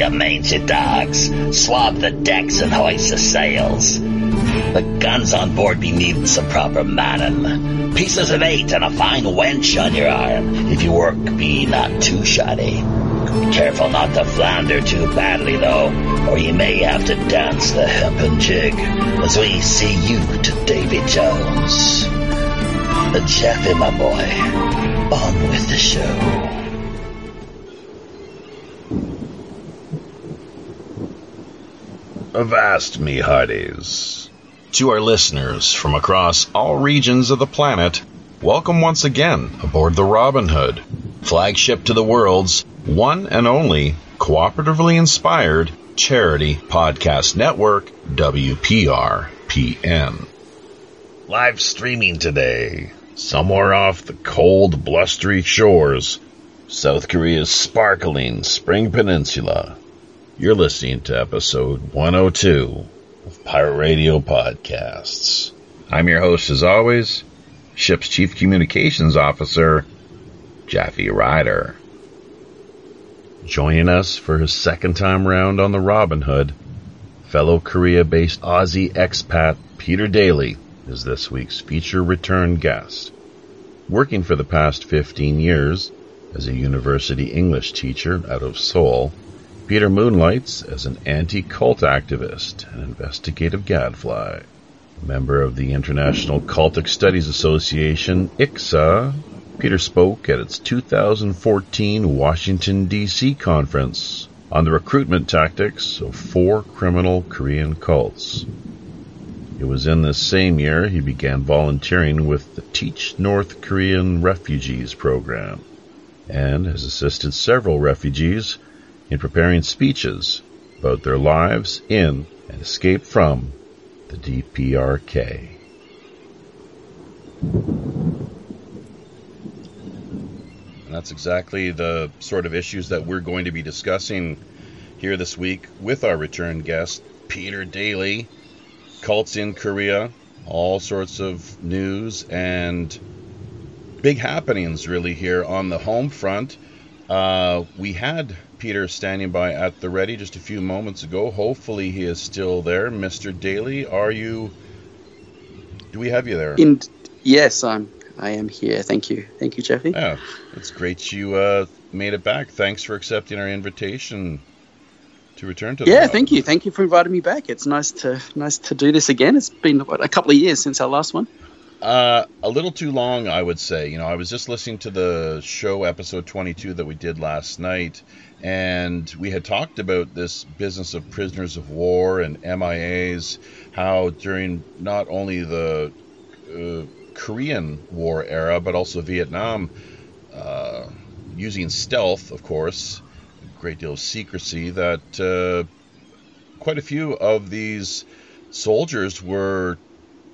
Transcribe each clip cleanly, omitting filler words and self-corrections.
you mangy dogs. Swab the decks and hoist the sails. The guns on board be needing some proper manning. Pieces of 8 and a fine wench on your arm. If you work, be not too shoddy. Be careful not to flounder too badly, though, or you may have to dance the hempen jig as we see you to Davy Jones. Jeffy, my boy, on with the show. Avast me hearties. To our listeners from across all regions of the planet, welcome once again aboard the Robin Hood, flagship to the world's one and only cooperatively inspired charity podcast network, WPRPN. Live streaming today, somewhere off the cold, blustery shores, South Korea's sparkling Spring Peninsula. You're listening to episode 102 of Pirate Radio Podcasts. I'm your host, as always, Ship's Chief Communications Officer, Jeffy Ryder. Joining us for his second time round on the Robin Hood, fellow Korea-based Aussie expat Peter Daley is this week's feature return guest. Working for the past 15 years as a university English teacher out of Seoul, Peter moonlights as an anti-cult activist and investigative gadfly. Member of the International Cultic Studies Association, ICSA, Peter spoke at its 2014 Washington, D.C. conference on the recruitment tactics of 4 criminal Korean cults. It was in this same year he began volunteering with the Teach North Korean Refugees program and has assisted several refugees in preparing speeches about their lives in and escape from the DPRK. And that's exactly the sort of issues that we're going to be discussing here this week with our return guest, Peter Daley. Cults in Korea, all sorts of news and big happenings really here on the home front. We had Peter standing by at the ready just a few moments ago. Hopefully he is still there. Mr. Daley, do we have you there? Yes, I am here. Thank you, Jeffy. Yeah, it's great you made it back. Thanks for accepting our invitation to return to the Yeah, thank you for inviting me back. It's nice to do this again. It's been a couple of years since our last one. A little too long, I would say. I was just listening to the show episode 22 that we did last night, and we had talked about this business of prisoners of war and MIAs, how during not only the Korean War era, but also Vietnam, using stealth, of course, a great deal of secrecy, that quite a few of these soldiers were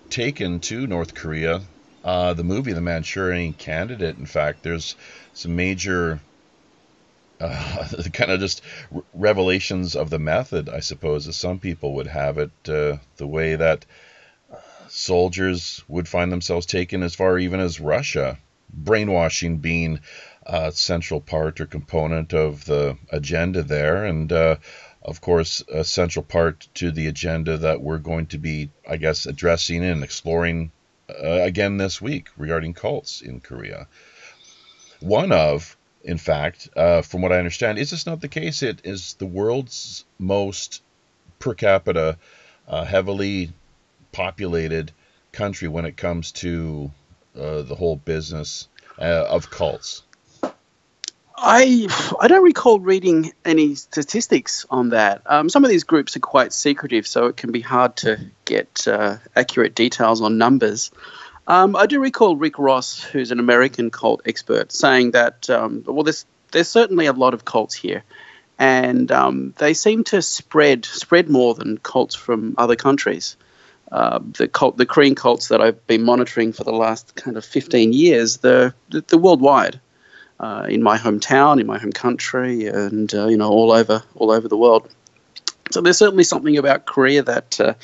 taken to North Korea. The movie The Manchurian Candidate, in fact, there's some major kind of just revelations of the method, I suppose, as some people would have it, the way that soldiers would find themselves taken as far even as Russia, brainwashing being a central part or component of the agenda there, and of course, a central part to the agenda that we're going to be, I guess, addressing and exploring again this week regarding cults in Korea. One of, in fact, from what I understand, is this not the case? It is the world's most per capita, heavily populated country when it comes to the whole business of cults. I don't recall reading any statistics on that. Some of these groups are quite secretive, so it can be hard to get accurate details on numbers. I do recall Rick Ross, who's an American cult expert, saying that, there's certainly a lot of cults here, and they seem to spread more than cults from other countries. The Korean cults that I've been monitoring for the last kind of 15 years, they're worldwide. In my hometown, in my home country, and all over the world. So there's certainly something about Korea that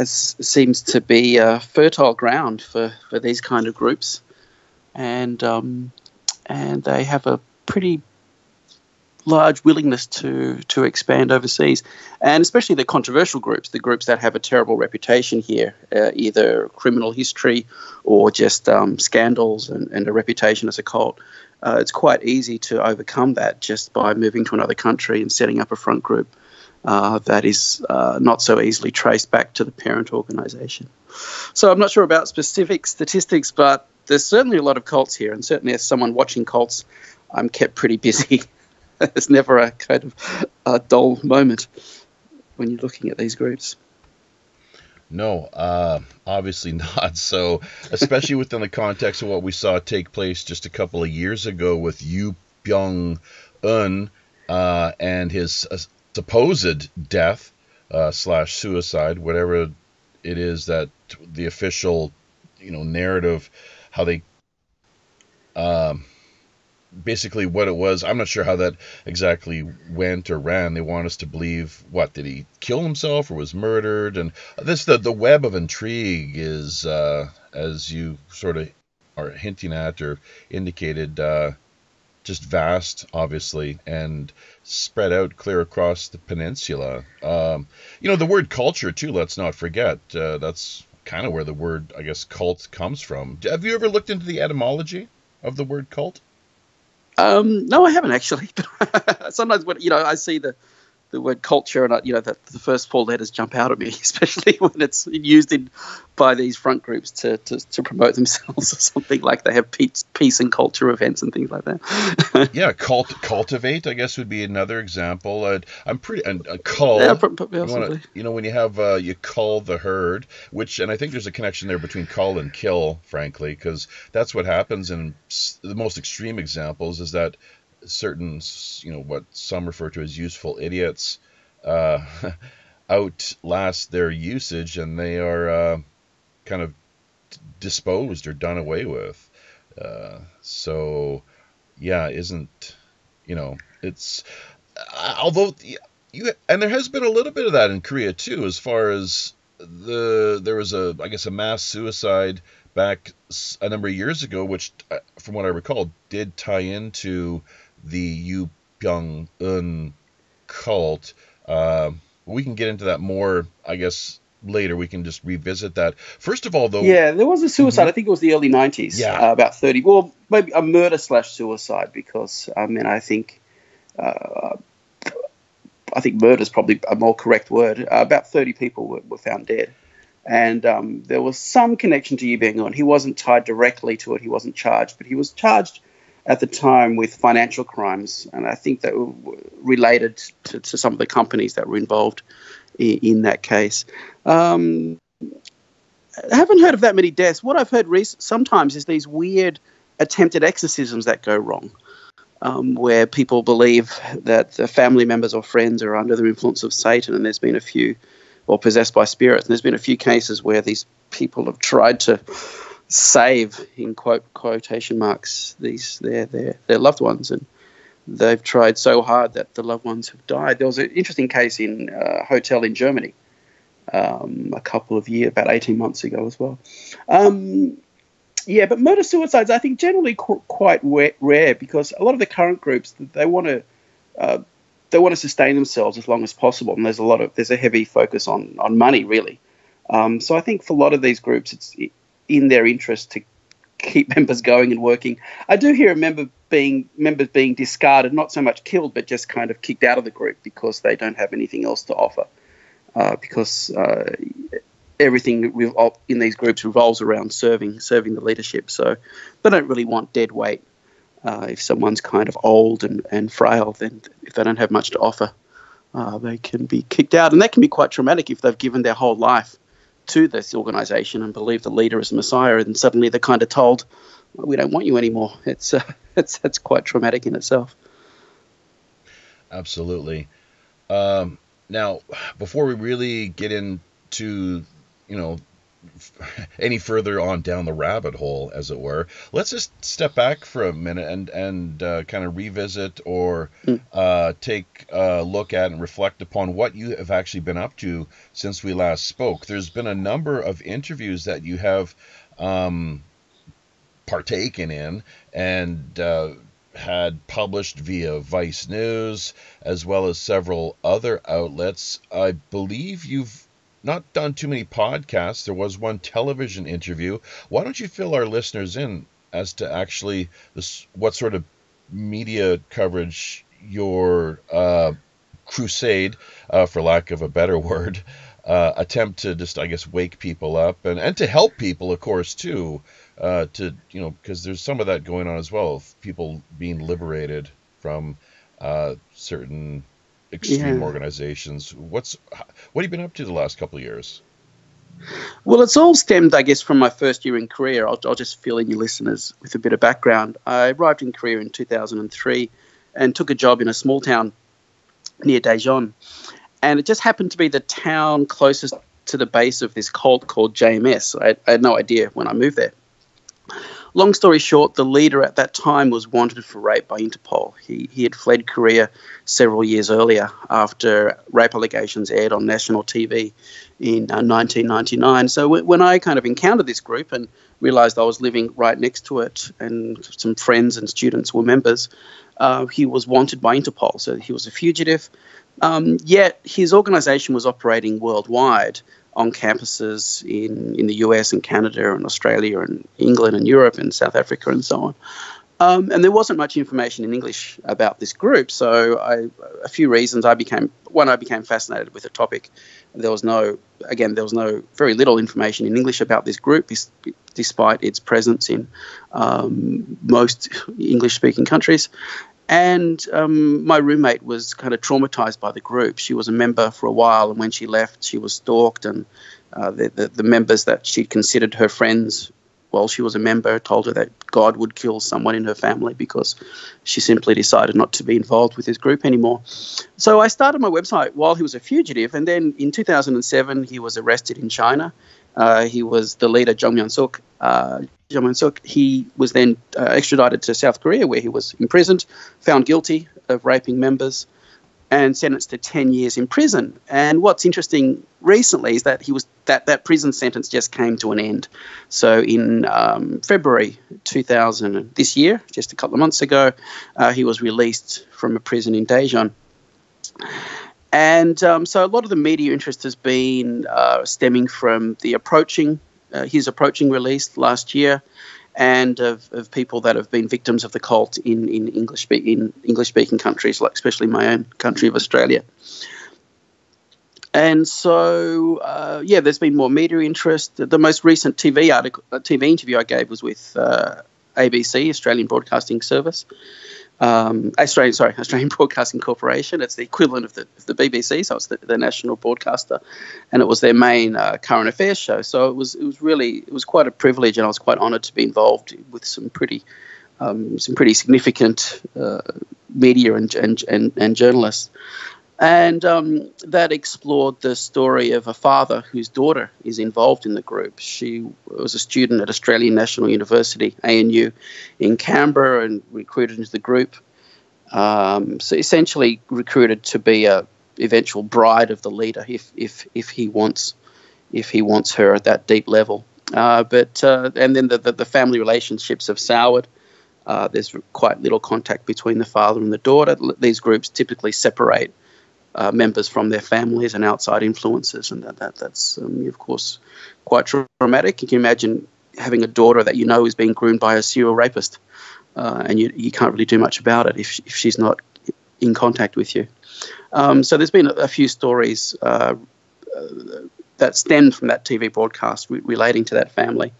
seems to be fertile ground for these kind of groups, and they have a pretty large willingness to expand overseas, and especially the controversial groups, the groups that have a terrible reputation here, either criminal history or just scandals and a reputation as a cult. It's quite easy to overcome that just by moving to another country and setting up a front group that is not so easily traced back to the parent organisation. So I'm not sure about specific statistics, but there's certainly a lot of cults here, and certainly as someone watching cults, I'm kept pretty busy. There's never a kind of dull moment when you're looking at these groups. No, obviously not. So, especially within the context of what we saw take place just a couple of years ago with Yu Byung-eun and his supposed death / suicide, whatever it is that the official, narrative, how they basically what it was. I'm not sure how that exactly went or ran. They want us to believe, what, did he kill himself or was murdered? And the web of intrigue is, as you sort of are hinting at or indicated, just vast, obviously, and spread out clear across the peninsula. The word culture, too, let's not forget. That's kind of where the word, I guess, cult comes from. Have you ever looked into the etymology of the word cult? No, I haven't actually. Sometimes when I see the word culture, and the first four letters jump out at me, especially when it's used by these front groups to promote themselves or something, like they have peace and culture events and things like that. Yeah, cultivate, I guess, would be another example. I'm pretty cull. Yeah, possibly. When you have you cull the herd, and I think there's a connection there between cull and kill, frankly, because that's what happens in the most extreme examples. Is that certain, what some refer to as useful idiots, outlast their usage, and they are kind of disposed or done away with. So, yeah, it's although and there has been a little bit of that in Korea too, as far as there was a mass suicide back a number of years ago, which, from what I recall, did tie into the Yu Byung-eun cult. We can get into that more, I guess, later. We can just revisit that. First of all, though... Yeah, there was a suicide. Mm-hmm. I think it was the early 90s. Yeah. About 30... Well, maybe a murder/suicide, because, I think murder is probably a more correct word. About 30 people were found dead. And there was some connection to Yu Byung-eun. He wasn't tied directly to it. He wasn't charged, but he was charged at the time with financial crimes, and I think that were related to some of the companies that were involved in that case. I haven't heard of that many deaths. What I've heard sometimes is these weird attempted exorcisms that go wrong, where people believe that the family members or friends are under the influence of Satan, and there's been a few, or possessed by spirits, and there's been a few cases where these people have tried to save, in quotation marks, their loved ones, and they've tried so hard that the loved ones have died. There was an interesting case in a hotel in Germany a couple of years, about 18 months ago as well. But murder-suicides, I think, generally quite rare, because a lot of the current groups, they want to sustain themselves as long as possible, and there's a heavy focus on money, really. So I think for a lot of these groups, it's in their interest to keep members going and working. I do hear members being discarded, not so much killed, but just kind of kicked out of the group because they don't have anything else to offer. Because everything in these groups revolves around serving the leadership. So they don't really want dead weight. If someone's kind of old and frail, then if they don't have much to offer, they can be kicked out. And that can be quite traumatic if they've given their whole life to this organization and believe the leader is a messiah, and suddenly they're kind of told, well, we don't want you anymore. It's quite traumatic in itself. Absolutely. Now, before we really get into, any further on down the rabbit hole, as it were, let's just step back for a minute and kind of revisit or take a look at and reflect upon what you have actually been up to since we last spoke. There's been a number of interviews that you have partaken in, and had published via Vice News, as well as several other outlets. I believe you've not done too many podcasts. There was one television interview. Why don't you fill our listeners in as to actually what sort of media coverage your crusade, for lack of a better word, attempt to just, I guess, wake people up and to help people, of course, too, because there's some of that going on as well, of people being liberated from certain extreme organizations. What have you been up to the last couple of years? Well, it's all stemmed, I guess, from my first year in Korea. I'll just fill in your listeners with a bit of background. I arrived in Korea in 2003 and took a job in a small town near Daejeon. And it just happened to be the town closest to the base of this cult called JMS. I had no idea when I moved there. Long story short, the leader at that time was wanted for rape by Interpol. He had fled Korea several years earlier after rape allegations aired on national TV in 1999. So when I kind of encountered this group and realized I was living right next to it and some friends and students were members, he was wanted by Interpol. So he was a fugitive. Yet his organization was operating worldwide on campuses in the US and Canada and Australia and England and Europe and South Africa and so on. And there wasn't much information in English about this group. So a few reasons. I became fascinated with the topic. There was very little information in English about this group, despite its presence in most English-speaking countries. And my roommate was kind of traumatized by the group. She was a member for a while, and when she left, she was stalked, and the members that she'd considered her friends while she was a member told her that God would kill someone in her family because she simply decided not to be involved with this group anymore. So I started my website while he was a fugitive, and then in 2007, he was arrested in China. He was the leader, Jung Myung-suk. He was then extradited to South Korea, where he was imprisoned, found guilty of raping members, and sentenced to 10 years in prison. And what's interesting recently is that that prison sentence just came to an end. So in February 2000, this year, just a couple of months ago, he was released from a prison in Daejeon. And so a lot of the media interest has been stemming from his approaching release last year, and of people that have been victims of the cult in English-speaking countries, like especially my own country of Australia. And so, there's been more media interest. The most recent TV interview I gave was with ABC, Australian Broadcasting Service. Australian Broadcasting Corporation. It's the equivalent of the BBC, so it's the national broadcaster, and it was their main current affairs show. So it was quite a privilege, and I was quite honoured to be involved with some pretty significant media and journalists. And that explored the story of a father whose daughter is involved in the group. She was a student at Australian National University, ANU, in Canberra, and recruited into the group. So essentially recruited to be a eventual bride of the leader if he wants her at that deep level. And then the family relationships have soured. There's quite little contact between the father and the daughter. These groups typically separate members from their families and outside influences, and that's of course quite traumatic. You can imagine having a daughter that you know is being groomed by a serial rapist, and you can't really do much about it if she's not in contact with you. So there's been a few stories that stemmed from that TV broadcast relating to that family.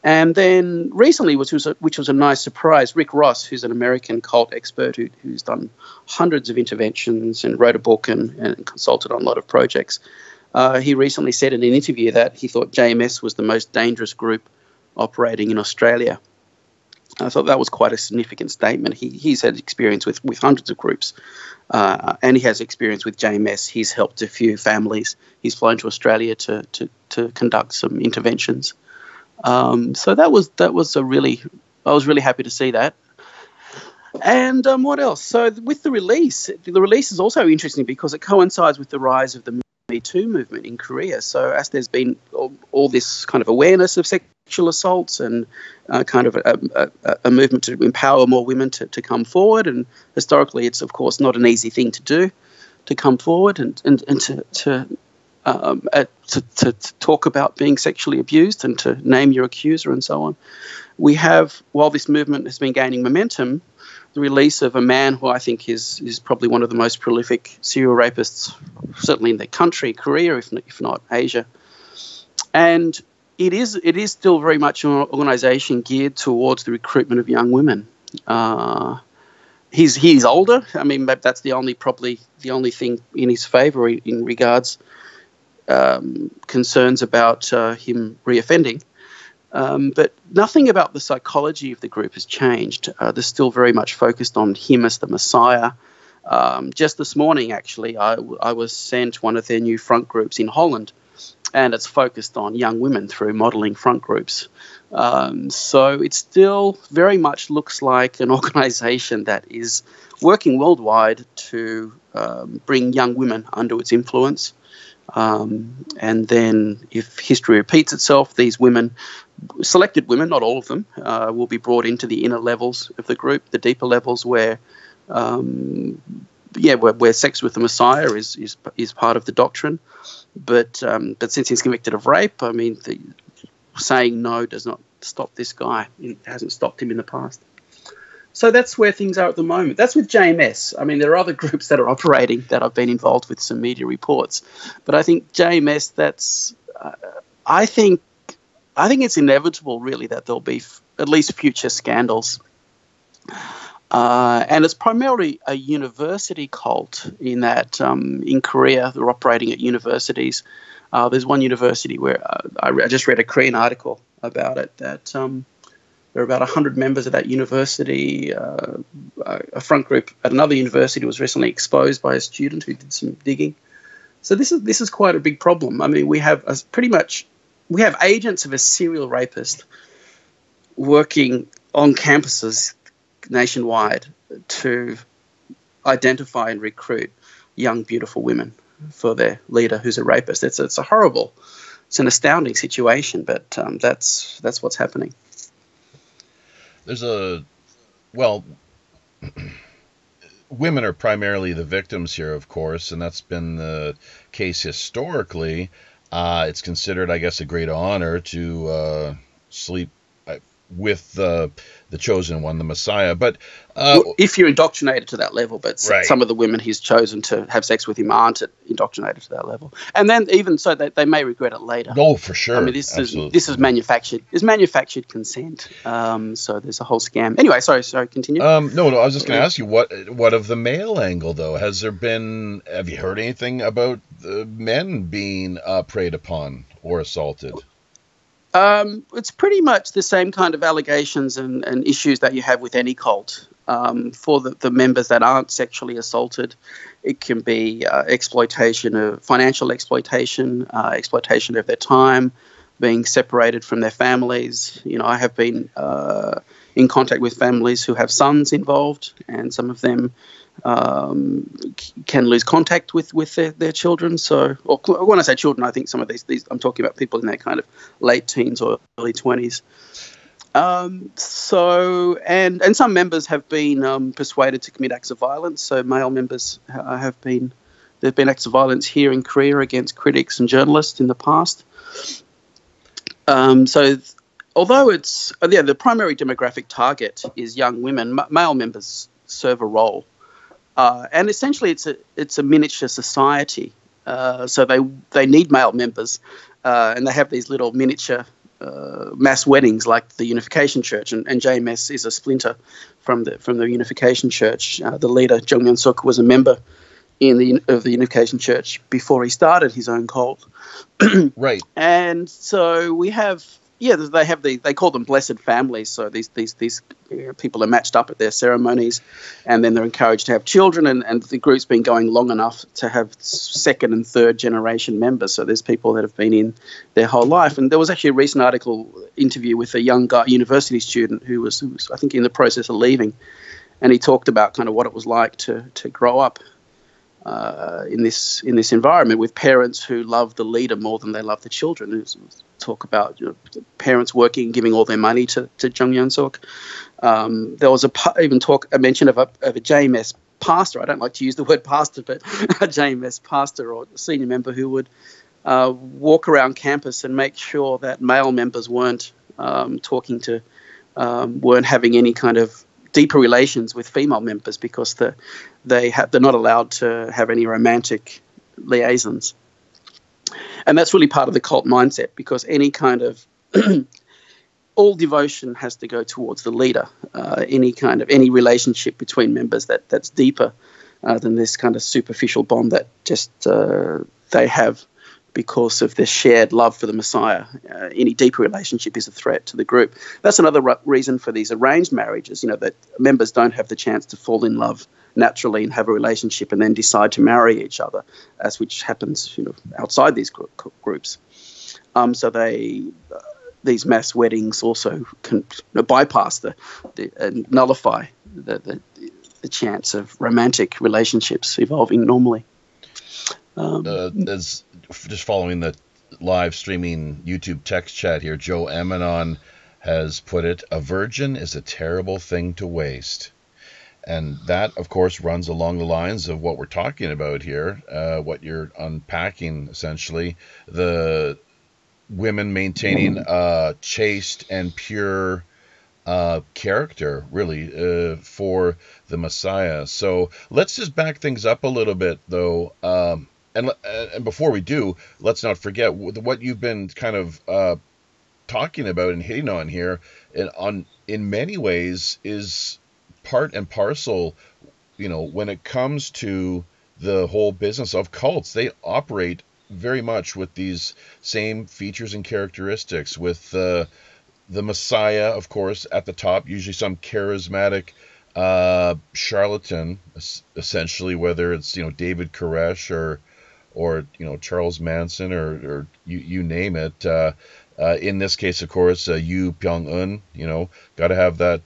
And then recently, which was a nice surprise, Rick Ross, who's an American cult expert who's done hundreds of interventions and wrote a book and consulted on a lot of projects, he recently said in an interview that he thought JMS was the most dangerous group operating in Australia. I thought that was quite a significant statement. He's had experience with hundreds of groups, and he has experience with JMS. He's helped a few families. He's flown to Australia to conduct some interventions. So I was really happy to see that. And what else? So with the release is also interesting because it coincides with the rise of the Me Too movement in Korea. So as there's been all this kind of awareness of sexual assaults, and kind of a movement to empower more women to come forward. And historically, it's of course not an easy thing to do, to come forward and to talk about being sexually abused and to name your accuser and so on. We have, while this movement has been gaining momentum, the release of a man who I think is probably one of the most prolific serial rapists, certainly in the country, Korea, if not Asia. And it is still very much an organisation geared towards the recruitment of young women. He's older. I mean, that's probably the only thing in his favour in regards concerns about him reoffending. But nothing about the psychology of the group has changed. They're still very much focused on him as the messiah. Just this morning, actually, I was sent one of their new front groups in Holland, and it's focused on young women through modelling front groups. So it still very much looks like an organisation that is working worldwide to bring young women under its influence. And then if history repeats itself, these women, selected women, not all of them, will be brought into the inner levels of the group, the deeper levels where sex with the Messiah is part of the doctrine. But since he's convicted of rape, I mean, saying no does not stop this guy. It hasn't stopped him in the past. So that's where things are at the moment. That's with JMS. I mean, there are other groups that are operating that I've been involved with some media reports. But I think JMS, I think it's inevitable, really, that there'll be at least future scandals. And it's primarily a university cult in that in Korea, they're operating at universities. There's one university where I just read a Korean article about it, that there are about 100 members of that university. A front group at another university was recently exposed by a student who did some digging. So this is quite a big problem. I mean, we have agents of a serial rapist working on campuses nationwide to identify and recruit young, beautiful women for their leader who's a rapist. It's an astounding situation, but that's what's happening. Women are primarily the victims here, of course, and that's been the case historically. It's considered, I guess, a great honor to sleep with the chosen one, the Messiah. But if you're indoctrinated to that level, but right. Some of the women he's chosen to have sex with him aren't indoctrinated to that level, and then even so, they may regret it later. Oh, for sure. I mean, this is manufactured. It's manufactured consent. So there's a whole scam. Anyway, sorry. Continue. No. I was just going to ask you what of the male angle though? Have you heard anything about the men being preyed upon or assaulted? It's pretty much the same kind of allegations and issues that you have with any cult. For the members that aren't sexually assaulted, it can be exploitation, financial exploitation, exploitation of their time, being separated from their families. You know, I have been in contact with families who have sons involved, and some of them can lose contact with their children. So, or when I say children, I think some of these I'm talking about people in their kind of late teens or early 20s. And some members have been persuaded to commit acts of violence. So male members there have been acts of violence here in Korea against critics and journalists in the past. So although it's the primary demographic target is young women, male members serve a role. And essentially, it's a miniature society. So they need male members, and they have these little miniature mass weddings, like the Unification Church, and JMS is a splinter from the Unification Church. The leader, Jung Myung-suk, was a member of the Unification Church before he started his own cult. Right. And so we have. Yeah, they call them blessed families. So these people are matched up at their ceremonies, and then they're encouraged to have children. And the group's been going long enough to have second and third generation members. So there's people that have been in their whole life. And there was actually a recent interview with a young university student who was I think in the process of leaving, and he talked about kind of what it was like to grow up in this environment with parents who love the leader more than they love the children. There's talk about parents working, giving all their money to Jung Yun Suk. There was a mention of a JMS pastor. I don't like to use the word pastor, but a JMS pastor or senior member who would walk around campus and make sure that male members weren't weren't having any kind of deeper relations with female members because they're not allowed to have any romantic liaisons. And that's really part of the cult mindset, because any kind of all devotion has to go towards the leader. Any relationship between members that's deeper than this kind of superficial bond that just they have because of their shared love for the Messiah. Any deeper relationship is a threat to the group. That's another reason for these arranged marriages, that members don't have the chance to fall in love naturally and have a relationship and then decide to marry each other, as which happens, outside these groups. So these mass weddings also can bypass and nullify the chance of romantic relationships evolving normally. As just following the live streaming YouTube text chat here, Joe Amanon has put it, a virgin is a terrible thing to waste. And that, of course, runs along the lines of what we're talking about here, what you're unpacking, essentially. The women maintaining chaste and pure character, really, for the Messiah. So let's just back things up a little bit, though. And before we do, let's not forget what you've been kind of talking about and hitting on here. In many ways, is part and parcel. When it comes to the whole business of cults, they operate very much with these same features and characteristics. With the Messiah, of course, at the top, usually some charismatic charlatan, essentially, whether it's David Koresh or Charles Manson or you name it. In this case, of course, Yu Pyong-un, got to have that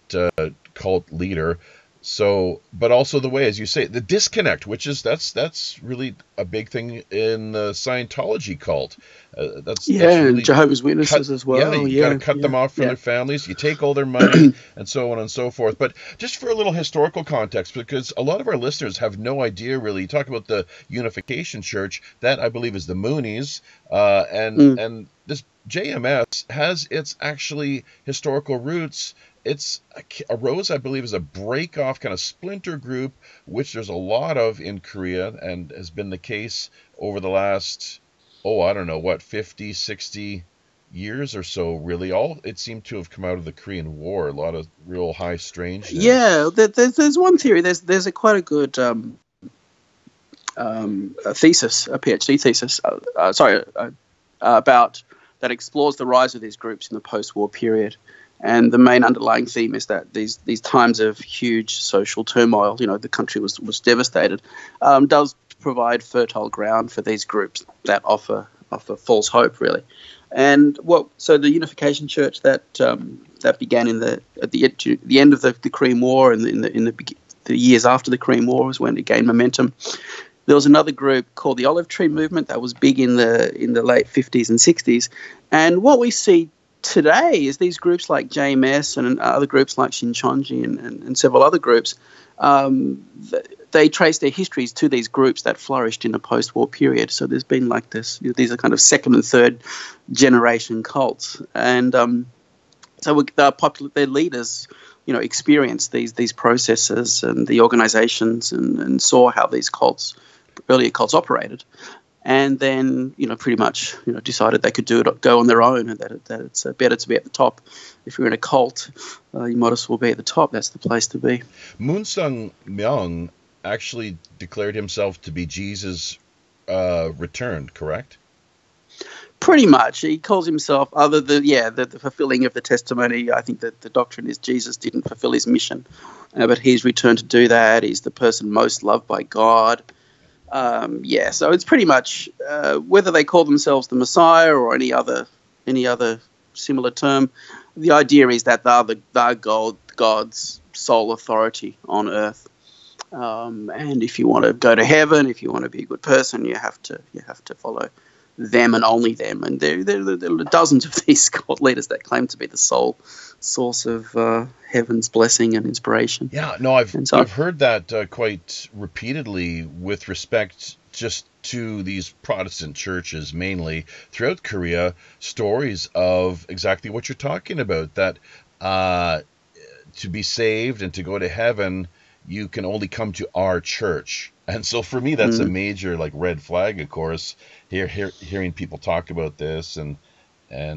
cult leader. So, but also the way, as you say, the disconnect, which is that's really a big thing in the Scientology cult. That's really Jehovah's Witnesses as well. Yeah, you got to cut them off from their families. You take all their money and so on and so forth. But just for a little historical context, because a lot of our listeners have no idea really. You talk about the Unification Church, that I believe is the Moonies, and this JMS has its actually historical roots. It's arose, I believe, as a break-off kind of splinter group, which there's a lot of in Korea and has been the case over the last, 50, 60 years or so, really. It seemed to have come out of the Korean War, a lot of real high strangeness. Yeah, there's one theory. There's quite a good thesis, a PhD thesis, about that explores the rise of these groups in the post-war period. And the main underlying theme is that these times of huge social turmoil, the country was devastated, does provide fertile ground for these groups that offer false hope, really. And so the Unification Church that began at the end of the Korean War and in the years after the Korean War was when it gained momentum. There was another group called the Olive Tree Movement that was big in the late 50s and 60s, and what we see today is these groups like JMS and other groups like Shincheonji and several other groups, they trace their histories to these groups that flourished in the post-war period. So there's been like this, these are kind of second and third generation cults. And so their leaders, experienced these processes and the organizations and saw how these earlier cults operated. And then, pretty much, decided they could go on their own, and that it's better to be at the top. If you're in a cult, you might as well be at the top. That's the place to be. Moon Sung Myung actually declared himself to be Jesus returned, correct? Pretty much. He calls himself, the fulfilling of the testimony. I think that the doctrine is Jesus didn't fulfill his mission, but he's returned to do that. He's the person most loved by God. So it's pretty much whether they call themselves the Messiah or any other similar term, the idea is that they're God's sole authority on earth. And if you want to go to heaven, if you want to be a good person, you have to follow them and only them. And there are dozens of these cult leaders that claim to be the sole source of heaven's blessing and inspiration. Yeah, no, I've heard that quite repeatedly with respect just to these Protestant churches, mainly throughout Korea, stories of exactly what you're talking about, that to be saved and to go to heaven, you can only come to our church. And so for me, that's a major red flag, of course, hearing people talk about this and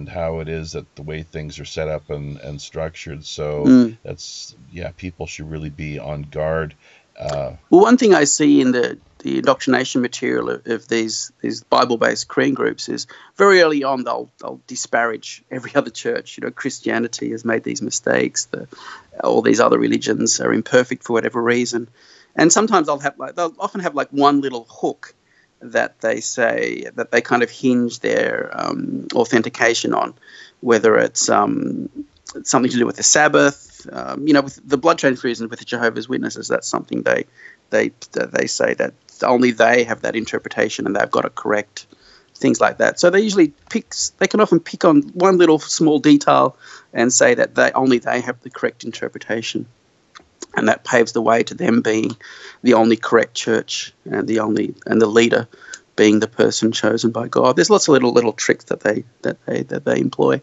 how it is that the way things are set up and structured. So that's, people should really be on guard. Well, one thing I see in the indoctrination material of these Bible-based Korean groups is very early on they'll disparage every other church. Christianity has made these mistakes. All these other religions are imperfect for whatever reason, and sometimes they'll often have one little hook that they say that they kind of hinge their authentication on, whether it's something to do with the Sabbath, with the blood transfusion with the Jehovah's Witnesses. That's something they say that only they have that interpretation and they've got it correct, things like that. So they can often pick on one little small detail and say that only they have the correct interpretation, and that paves the way to them being the only correct church and the leader being the person chosen by God. There's lots of little tricks that they employ.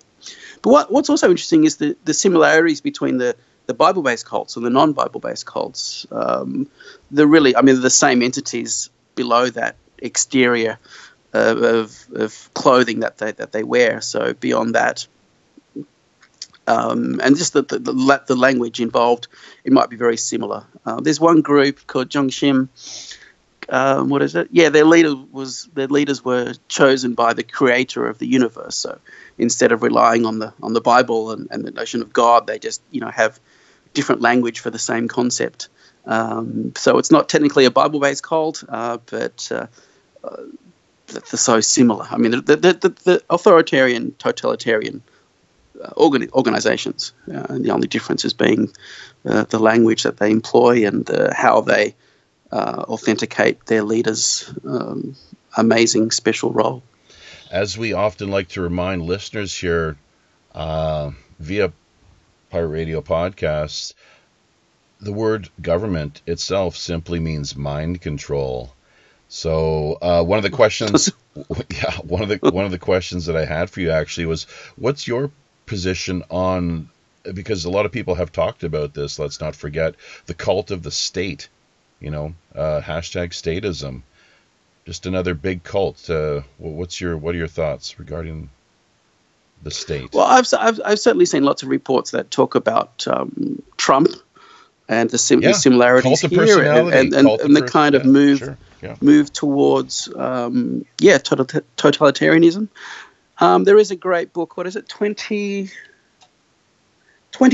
But what's also interesting is the similarities between the Bible-based cults and the non-Bible-based cults. They're really, the same entities below that exterior of clothing that they wear. So beyond that, and just the language involved, it might be very similar. There's one group called Jongshim. What is it? Yeah, their leaders were chosen by the creator of the universe. So instead of relying on the Bible and the notion of God, they just have different language for the same concept. So it's not technically a Bible-based cult, but they're so similar. The authoritarian, totalitarian organizations, and the only difference is being the language that they employ and how they authenticate their leaders' amazing special role. As we often like to remind listeners here via Pirate Radio podcasts, the word government itself simply means mind control. So one of the questions that I had for you actually was, what's your position on, because a lot of people have talked about this, let's not forget, the cult of the state, hashtag statism, just another big cult. What are your thoughts regarding the state? Well, I've certainly seen lots of reports that talk about Trump and the similarities here, and the kind of move towards totalitarianism. There is a great book. What is it? 20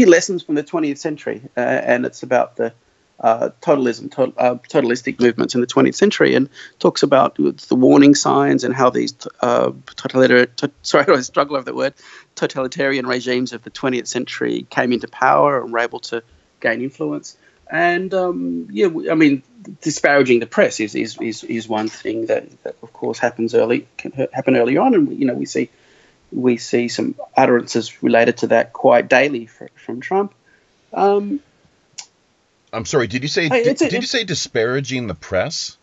Lessons from the 20th Century, and it's about the totalistic movements in the 20th century, and talks about the warning signs and how these totalitarian regimes of the 20th century came into power and were able to gain influence. And disparaging the press is one thing that of course can happen early on, and we see some utterances related to that quite daily from Trump. I'm sorry. Did you say disparaging the press?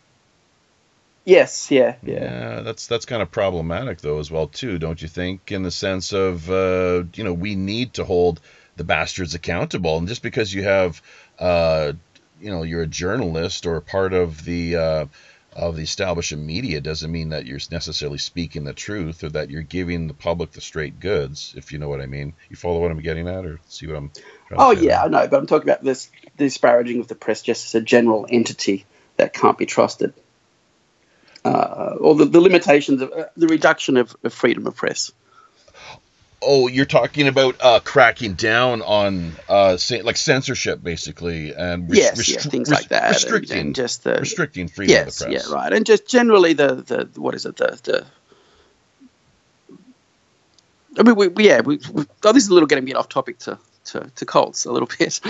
Yes. Yeah. That's kind of problematic though as well too, don't you think? In the sense of we need to hold the bastards accountable, and just because you have you're a journalist or a part of the establishment media doesn't mean that you're necessarily speaking the truth or that you're giving the public the straight goods, if you know what I mean. You follow what I'm getting at, or see what I'm trying to say? I know, but I'm talking about this disparaging of the press just as a general entity that can't be trusted, or the limitations of the reduction of freedom of press. Oh, you're talking about cracking down on censorship, basically, and things like that, restricting and just restricting freedom of the press. Yeah, right, and just generally this is a little getting off topic to to cults a little bit.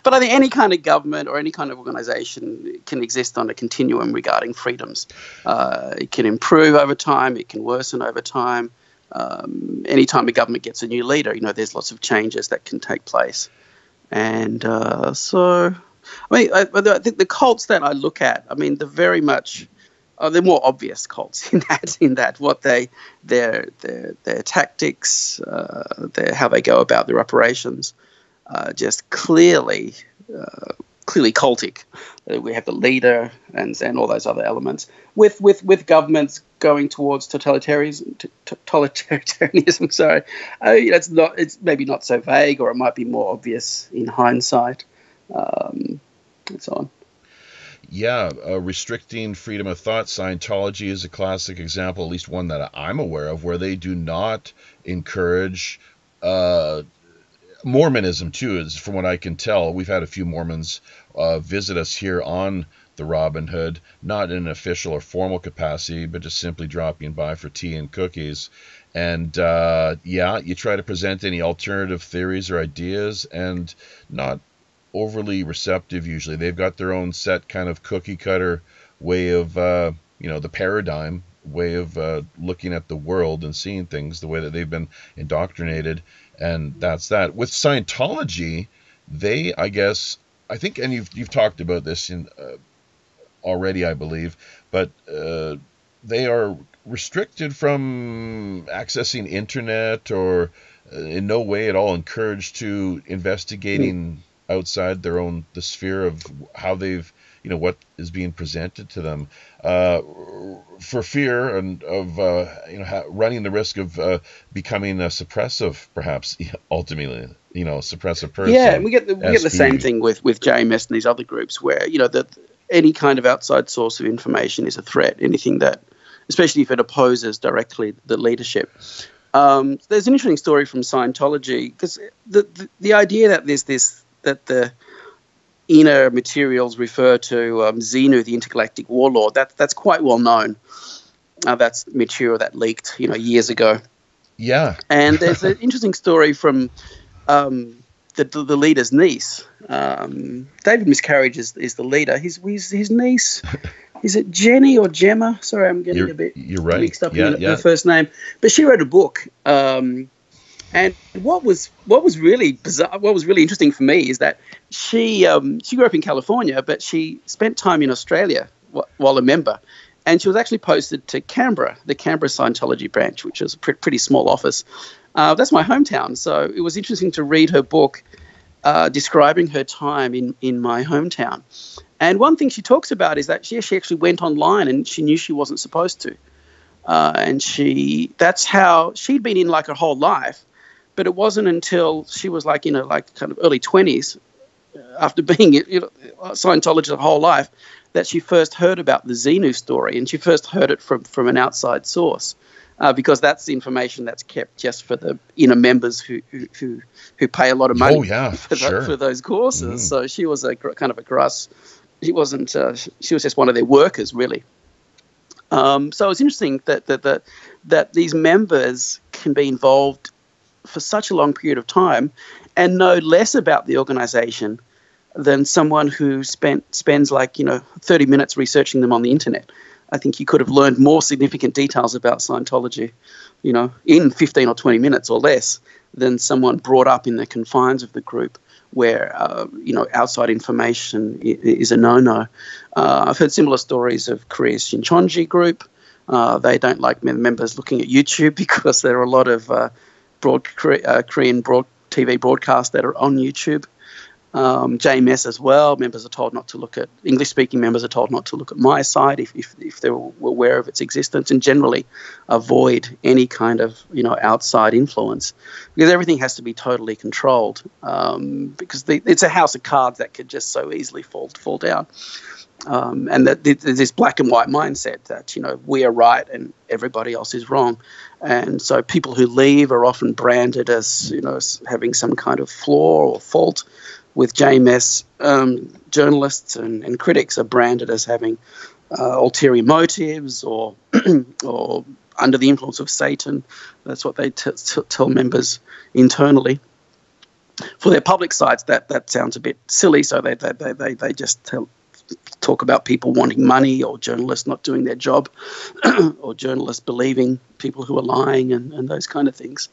But I think any kind of government or any kind of organization can exist on a continuum regarding freedoms. It can improve over time. It can worsen over time. Anytime a government gets a new leader, there's lots of changes that can take place. And so, I think the cults that I look at, they're very much... they're more obvious cults in that what their tactics, how they go about their operations, just clearly cultic. We have the leader and all those other elements. With governments going towards totalitarianism. Sorry, it's maybe not so vague, or it might be more obvious in hindsight, and so on. Yeah, restricting freedom of thought. Scientology is a classic example, at least one that I'm aware of, where they do not encourage Mormonism, too, is from what I can tell. We've had a few Mormons visit us here on the Robin Hood, not in an official or formal capacity, but just simply dropping by for tea and cookies. And, you try to present any alternative theories or ideas, and not overly receptive usually. They've got their own set kind of cookie cutter way of, the paradigm way of looking at the world and seeing things, the way that they've been indoctrinated, and that's that. With Scientology, they, I think, and you've talked about this already, I believe, but they are restricted from accessing internet, or in no way at all encouraged to investigating outside the sphere of how they've, what is being presented to them, for fear of running the risk of becoming a suppressive, perhaps ultimately, suppressive person. Yeah, we get the same thing with JMS and these other groups, where that any kind of outside source of information is a threat. Anything that, especially if it opposes directly the leadership. There's an interesting story from Scientology, because the idea that that the inner materials refer to Xenu, the intergalactic warlord, that's quite well known. That's material that leaked, years ago. Yeah. And there's an interesting story from the leader's niece. David Miscarriage is the leader. His niece, is it Jenny or Gemma? Sorry, I'm getting a bit mixed up in her first name. But she wrote a book. And what was really bizarre, what was really interesting for me, is that she grew up in California, but she spent time in Australia while a member, and she was actually posted to Canberra, the Canberra Scientology branch, which is a pretty small office. That's my hometown, so it was interesting to read her book describing her time in my hometown. And one thing she talks about is that she actually went online, and she knew she wasn't supposed to, and that's how she'd been in her whole life. But it wasn't until she was kind of early 20s, after being Scientologist her whole life, that she first heard about the Xenu story, and she first heard it from an outside source, because that's the information that's kept just for the inner members who pay a lot of money for those courses. Mm. So she was a kind of a grass. She wasn't. She was just one of their workers, really. So it's interesting that these members can be involved for such a long period of time and know less about the organization than someone who spends 30 minutes researching them on the internet. I think you could have learned more significant details about Scientology, in 15 or 20 minutes or less than someone brought up in the confines of the group, where, outside information is a no-no. I've heard similar stories of Korea's Shincheonji group. They don't like members looking at YouTube, because there are a lot of Korean TV broadcasts that are on YouTube. JMS as well. Members are told not to look at English-speaking members are told not to look at my site if they're aware of its existence, and generally avoid any kind of outside influence, because everything has to be totally controlled. Because it's a house of cards that could just so easily fall down. And that there's this black and white mindset that we are right and everybody else is wrong, and so people who leave are often branded as having some kind of flaw or fault. With JMS, journalists and critics are branded as having ulterior motives or or under the influence of Satan. That's what they tell members internally. for their public sites, that sounds a bit silly. So they just talk about people wanting money, or journalists not doing their job, or journalists believing people who are lying, and those kind of things.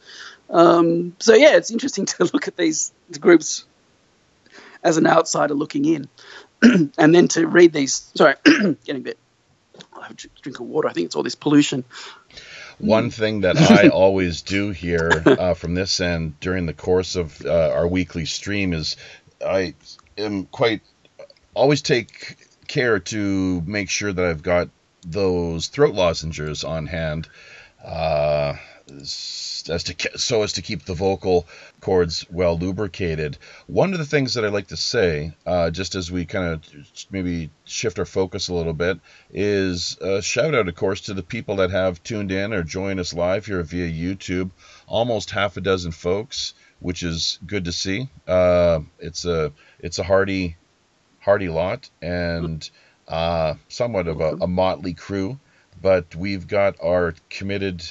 So yeah, it's interesting to look at these groups as an outsider looking in, and then to read these. Sorry, getting a bit. I'll have a drink of water. I think it's all this pollution. One thing that I always do here from this end during the course of our weekly stream is I am always take care to make sure that I've got those throat lozenges on hand, so as to keep the vocal cords well lubricated. One of the things that I like to say, just as we kind of maybe shift our focus a little bit, is a shout out, of course, to the people that have tuned in or joined us live here via YouTube. Almost half a dozen folks, which is good to see. It's a hearty lot, and somewhat of a motley crew, but we've got our committed.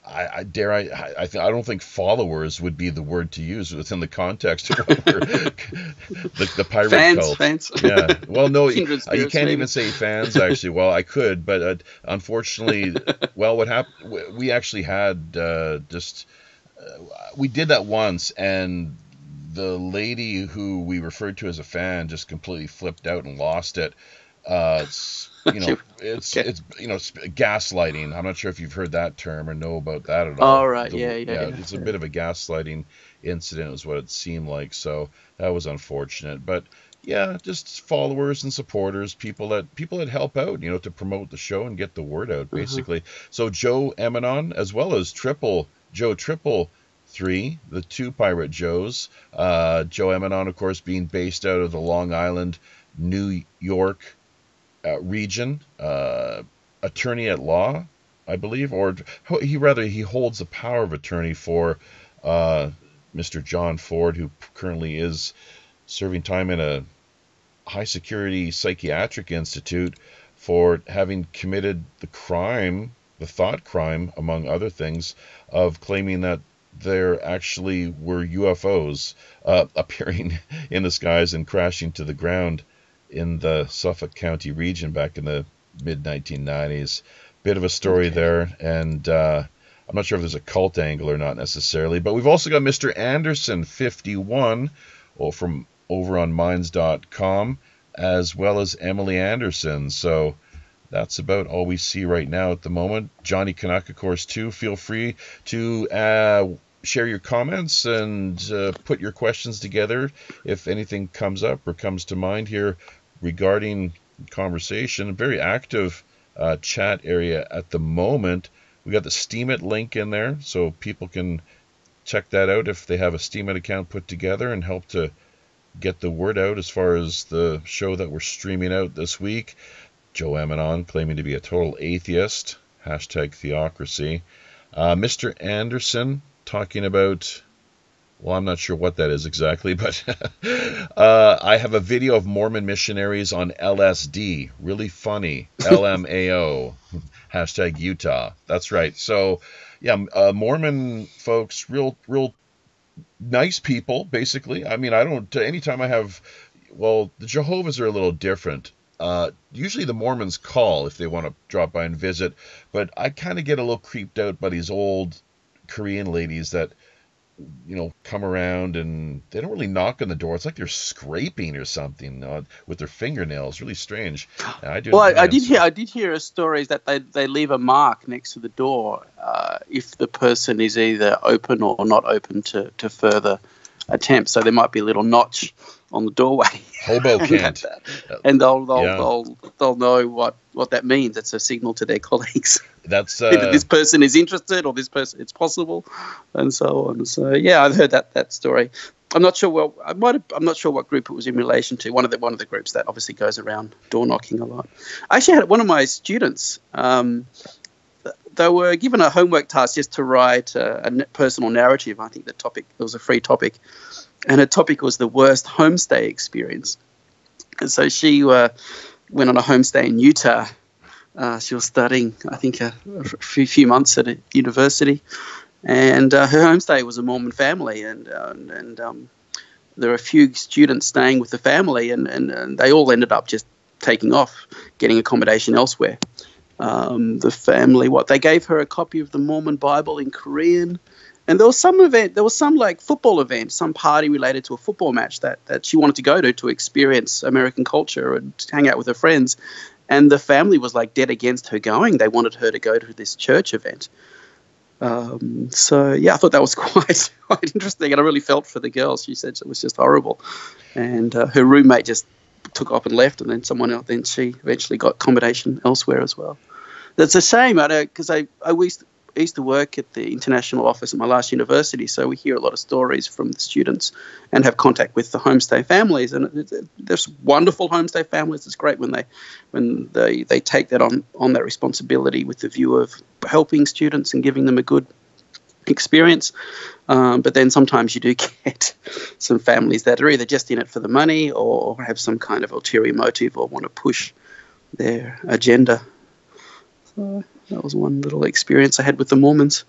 I don't think followers would be the word to use within the context of what we're, the pirate cult. Fans. Yeah. Well, no, you can't maybe. even say fans, actually. Well, I could, but unfortunately, what happened, we actually had we did that once, and the lady who we referred to as a fan just completely flipped out and lost it. It's gaslighting. I'm not sure if you've heard that term or know about that at all. Oh, right. Yeah. It's a bit of a gaslighting incident is what it seemed like. So that was unfortunate. But yeah, just followers and supporters, people that help out, to promote the show and get the word out, basically. So Joe Eminon, as well as Joe Triple 3, the two Pirate Joes. Joe Eminon, of course, being based out of the Long Island, New York region, attorney at law, I believe, or he holds the power of attorney for Mr. John Ford, who currently is serving time in a high security psychiatric institute for having committed the thought crime, among other things, of claiming that there actually were UFOs appearing in the skies and crashing to the ground in the Suffolk County region back in the mid-1990s. Bit of a story there, and I'm not sure if there's a cult angle or not necessarily, but we've also got Mr. Anderson 51 from over on Minds.com, as well as Emily Anderson. So that's about all we see right now at the moment. Johnny Canuck, of course, too. Feel free to share your comments and put your questions together if anything comes up or comes to mind here regarding conversation. A very active chat area at the moment. We got the Steemit link in there, so people can check that out if they have a Steemit account put together and help to get the word out as far as the show that we're streaming out this week. Joe Eminon claiming to be a total atheist. #theocracy. Mr. Anderson talking about, well, I'm not sure what that is exactly, but I have a video of Mormon missionaries on LSD. Really funny. LMAO. #Utah. That's right. So, yeah, Mormon folks, real nice people, basically. I mean, anytime I have, well, the Jehovah's are a little different. Usually the Mormons call if they want to drop by and visit, but I kind of get a little creeped out by these old Korean ladies that, come around and they don't really knock on the door. It's like they're scraping or something with their fingernails. Really strange. I did hear a story that they leave a mark next to the door if the person is either open or not open to further attempts. So there might be a little notch on the doorway. Hobo can't. And they'll know what that means. It's a signal to their colleagues. That's either this person is interested or this person it's possible, and so on. So yeah, I've heard that story. I'm not sure. I'm not sure what group it was in relation to. One of the groups that obviously goes around door knocking a lot. I actually had one of my students. They were given a homework task just to write a personal narrative. I think the topic, it was a free topic, and her topic was the worst homestay experience. And so she went on a homestay in Utah. She was studying, I think, a few months at a university, And her homestay was a Mormon family, and there were a few students staying with the family, and they all ended up just taking off, getting accommodation elsewhere. The family, they gave her a copy of the Mormon Bible in Korean, and there was some like football event, some party related to a football match that she wanted to go to experience American culture and hang out with her friends, and the family was like dead against her going. They wanted her to go to this church event. So yeah, I thought that was quite interesting, and I really felt for the girl. She said it was just horrible, and her roommate just took off and left, and then someone else. Then she eventually got accommodation elsewhere as well. That's a shame, I know, because I used to work at the international office at my last university, so we hear a lot of stories from the students and have contact with the homestay families, and there's wonderful homestay families. It's great when they take that on that responsibility with the view of helping students and giving them a good experience. But then sometimes you do get some families that are either just in it for the money or have some kind of ulterior motive or want to push their agenda. So that was one little experience I had with the Mormons.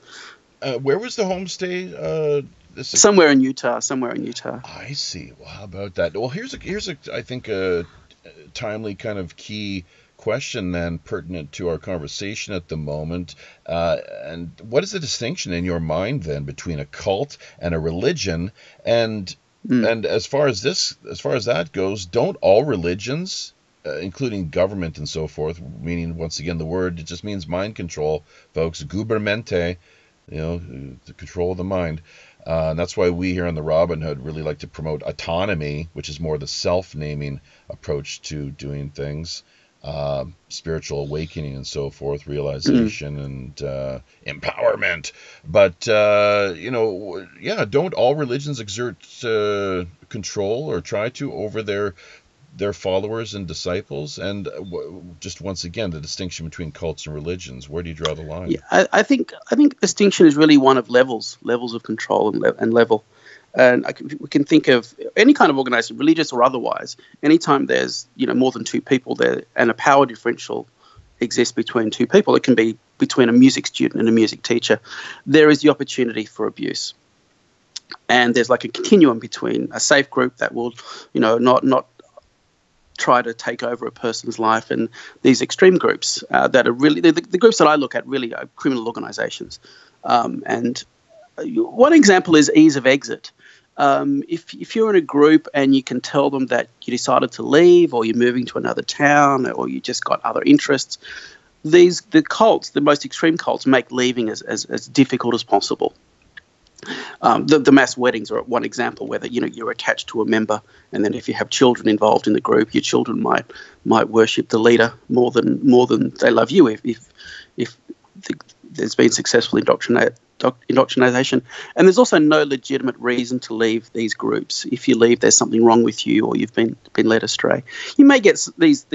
Where was the homestay? Somewhere in Utah. I see. Well, how about that? Well, here's I think a timely kind of key question then, pertinent to our conversation at the moment. And what is the distinction in your mind then between a cult and a religion? And as far as that goes, don't all religions, including government and so forth, meaning, once again, the word, it just means mind control, folks, gubermente, the control of the mind. And that's why we here on the Robin Hood really like to promote autonomy, which is more the self-naming approach to doing things, spiritual awakening and so forth, realization and empowerment. But, don't all religions exert control or try to over their followers and disciples? And just once again, the distinction between cults and religions, where do you draw the line? Yeah, I think distinction is really one of levels of control and level. And we can think of any kind of organization, religious or otherwise. Anytime there's more than two people there and a power differential exists between two people, it can be between a music student and a music teacher, there is the opportunity for abuse. And there's like a continuum between a safe group that will, not try to take over a person's life, and these extreme groups that are really the groups that I look at really are criminal organizations. And one example is ease of exit. If you're in a group and you can tell them that you decided to leave, or you're moving to another town, or you just got other interests, the cults, the most extreme cults, make leaving as difficult as possible. The mass weddings are one example, where you're attached to a member, and then if you have children involved in the group, your children might worship the leader more than they love you if there's been successful indoctrination. And there's also no legitimate reason to leave these groups. If you leave, there's something wrong with you, or you've been led astray. You may get these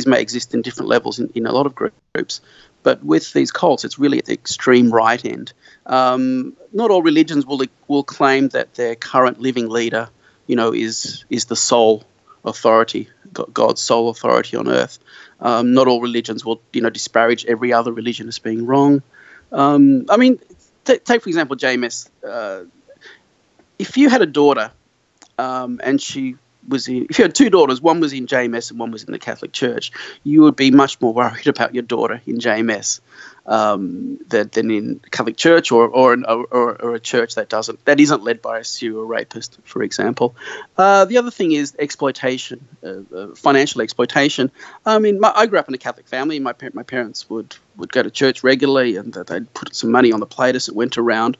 may exist in different levels in a lot of groups. But with these cults, it's really at the extreme right end. Not all religions will claim that their current living leader, is the sole authority, God's sole authority on earth. Not all religions will, disparage every other religion as being wrong. Take for example JMS. If you had a daughter, and if you had two daughters, one was in JMS and one was in the Catholic Church, you would be much more worried about your daughter in JMS than in Catholic Church or a church that isn't led by a serial rapist, for example. The other thing is exploitation, financial exploitation. I grew up in a Catholic family. My parents would go to church regularly, and they'd put some money on the plate as it went around.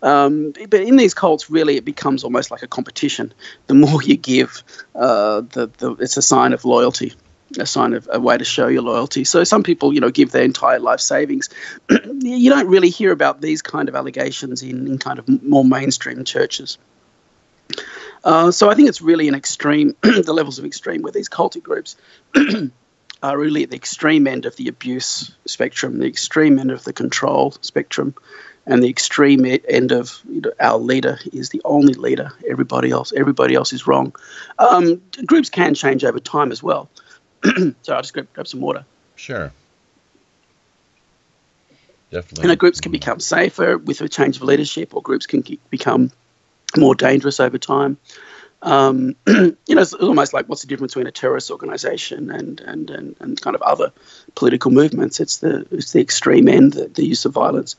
But in these cults, really, it becomes almost like a competition. The more you give, it's a sign of loyalty, a way to show your loyalty. So some people, give their entire life savings. You don't really hear about these kind of allegations in kind of more mainstream churches. So I think it's really an extreme, the levels of extreme where these cultic groups are really at the extreme end of the abuse spectrum, the extreme end of the control spectrum. And the extreme end of our leader is the only leader. Everybody else is wrong. Groups can change over time as well. So I'll just grab some water. Sure. definitely. Groups can become safer with a change of leadership, or groups can become more dangerous over time. It's almost like, what's the difference between a terrorist organization and kind of other political movements? It's the extreme end, the use of violence.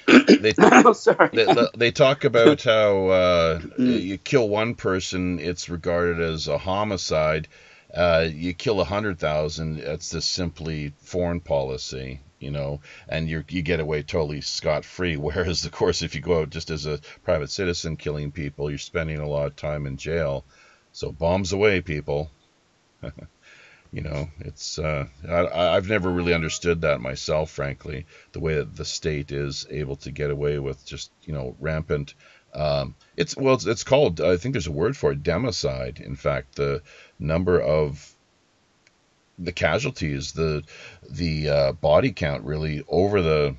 They Sorry. they talk about how you kill one person, it's regarded as a homicide. You kill 100,000, that's just simply foreign policy, and you get away totally scot-free. Whereas, of course, if you go out just as a private citizen killing people, you're spending a lot of time in jail. So bombs away, people. It's I've never really understood that myself, frankly, the way that the state is able to get away with just rampant. It's called, I think there's a word for it, democide. In fact, the number of the casualties, the body count really over the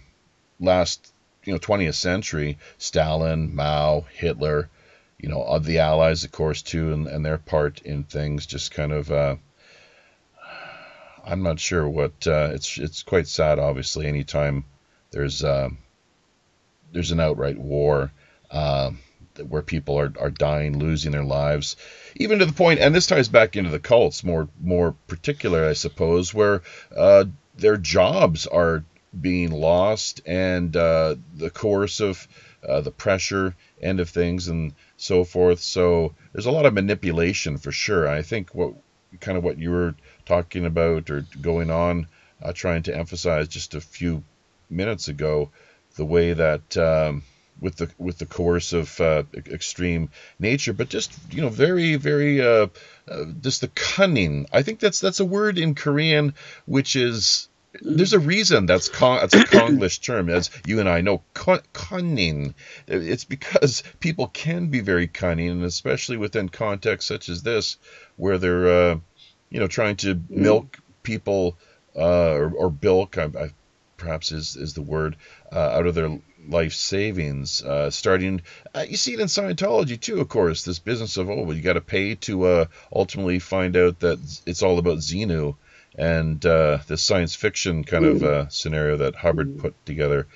last 20th century, Stalin, Mao, Hitler, of the Allies, of course, too, and their part in things, just kind of. I'm not sure what it's quite sad, obviously, anytime there's an outright war where people are dying, losing their lives, even to the point, and this ties back into the cults more particular, I suppose, where their jobs are being lost, and the coercive, the pressure end of things and so forth. So there's a lot of manipulation for sure. I think what you were talking about or going on, trying to emphasize just a few minutes ago, the way that with the coercive extreme nature, but just very, very just the cunning. I think that's a word in Korean which is, there's a reason that's a Konglish term, as you and I know, cunning. It's because people can be very cunning, and especially within contexts such as this, where they're trying to milk people or bilk, perhaps is the word, out of their life savings. Starting, you see it in Scientology too, of course. This business of you got to pay to ultimately find out that it's all about Xenu, and this science fiction kind of scenario that Hubbard put together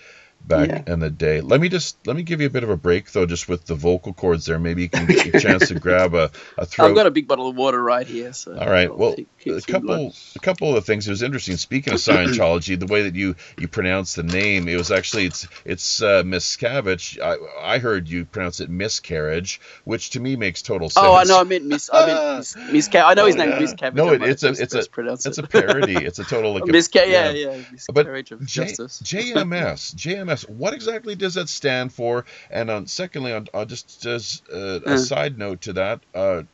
back in the day. Let me give you a bit of a break, though, just with the vocal cords there. Maybe you can get a chance to grab a throat. I've got a big bottle of water right here. So all right. Well, a couple of things. It was interesting. Speaking of Scientology, the way that you pronounce the name, it was actually it's Miscavige. I heard you pronounce it Miscarriage, which to me makes total sense. Oh, I know. I meant Miscavige. I know his name is Miscavige. No, it's a parody. It's a total Miscarriage of justice. JMS. What exactly does that stand for? And secondly, just as a side note to that, a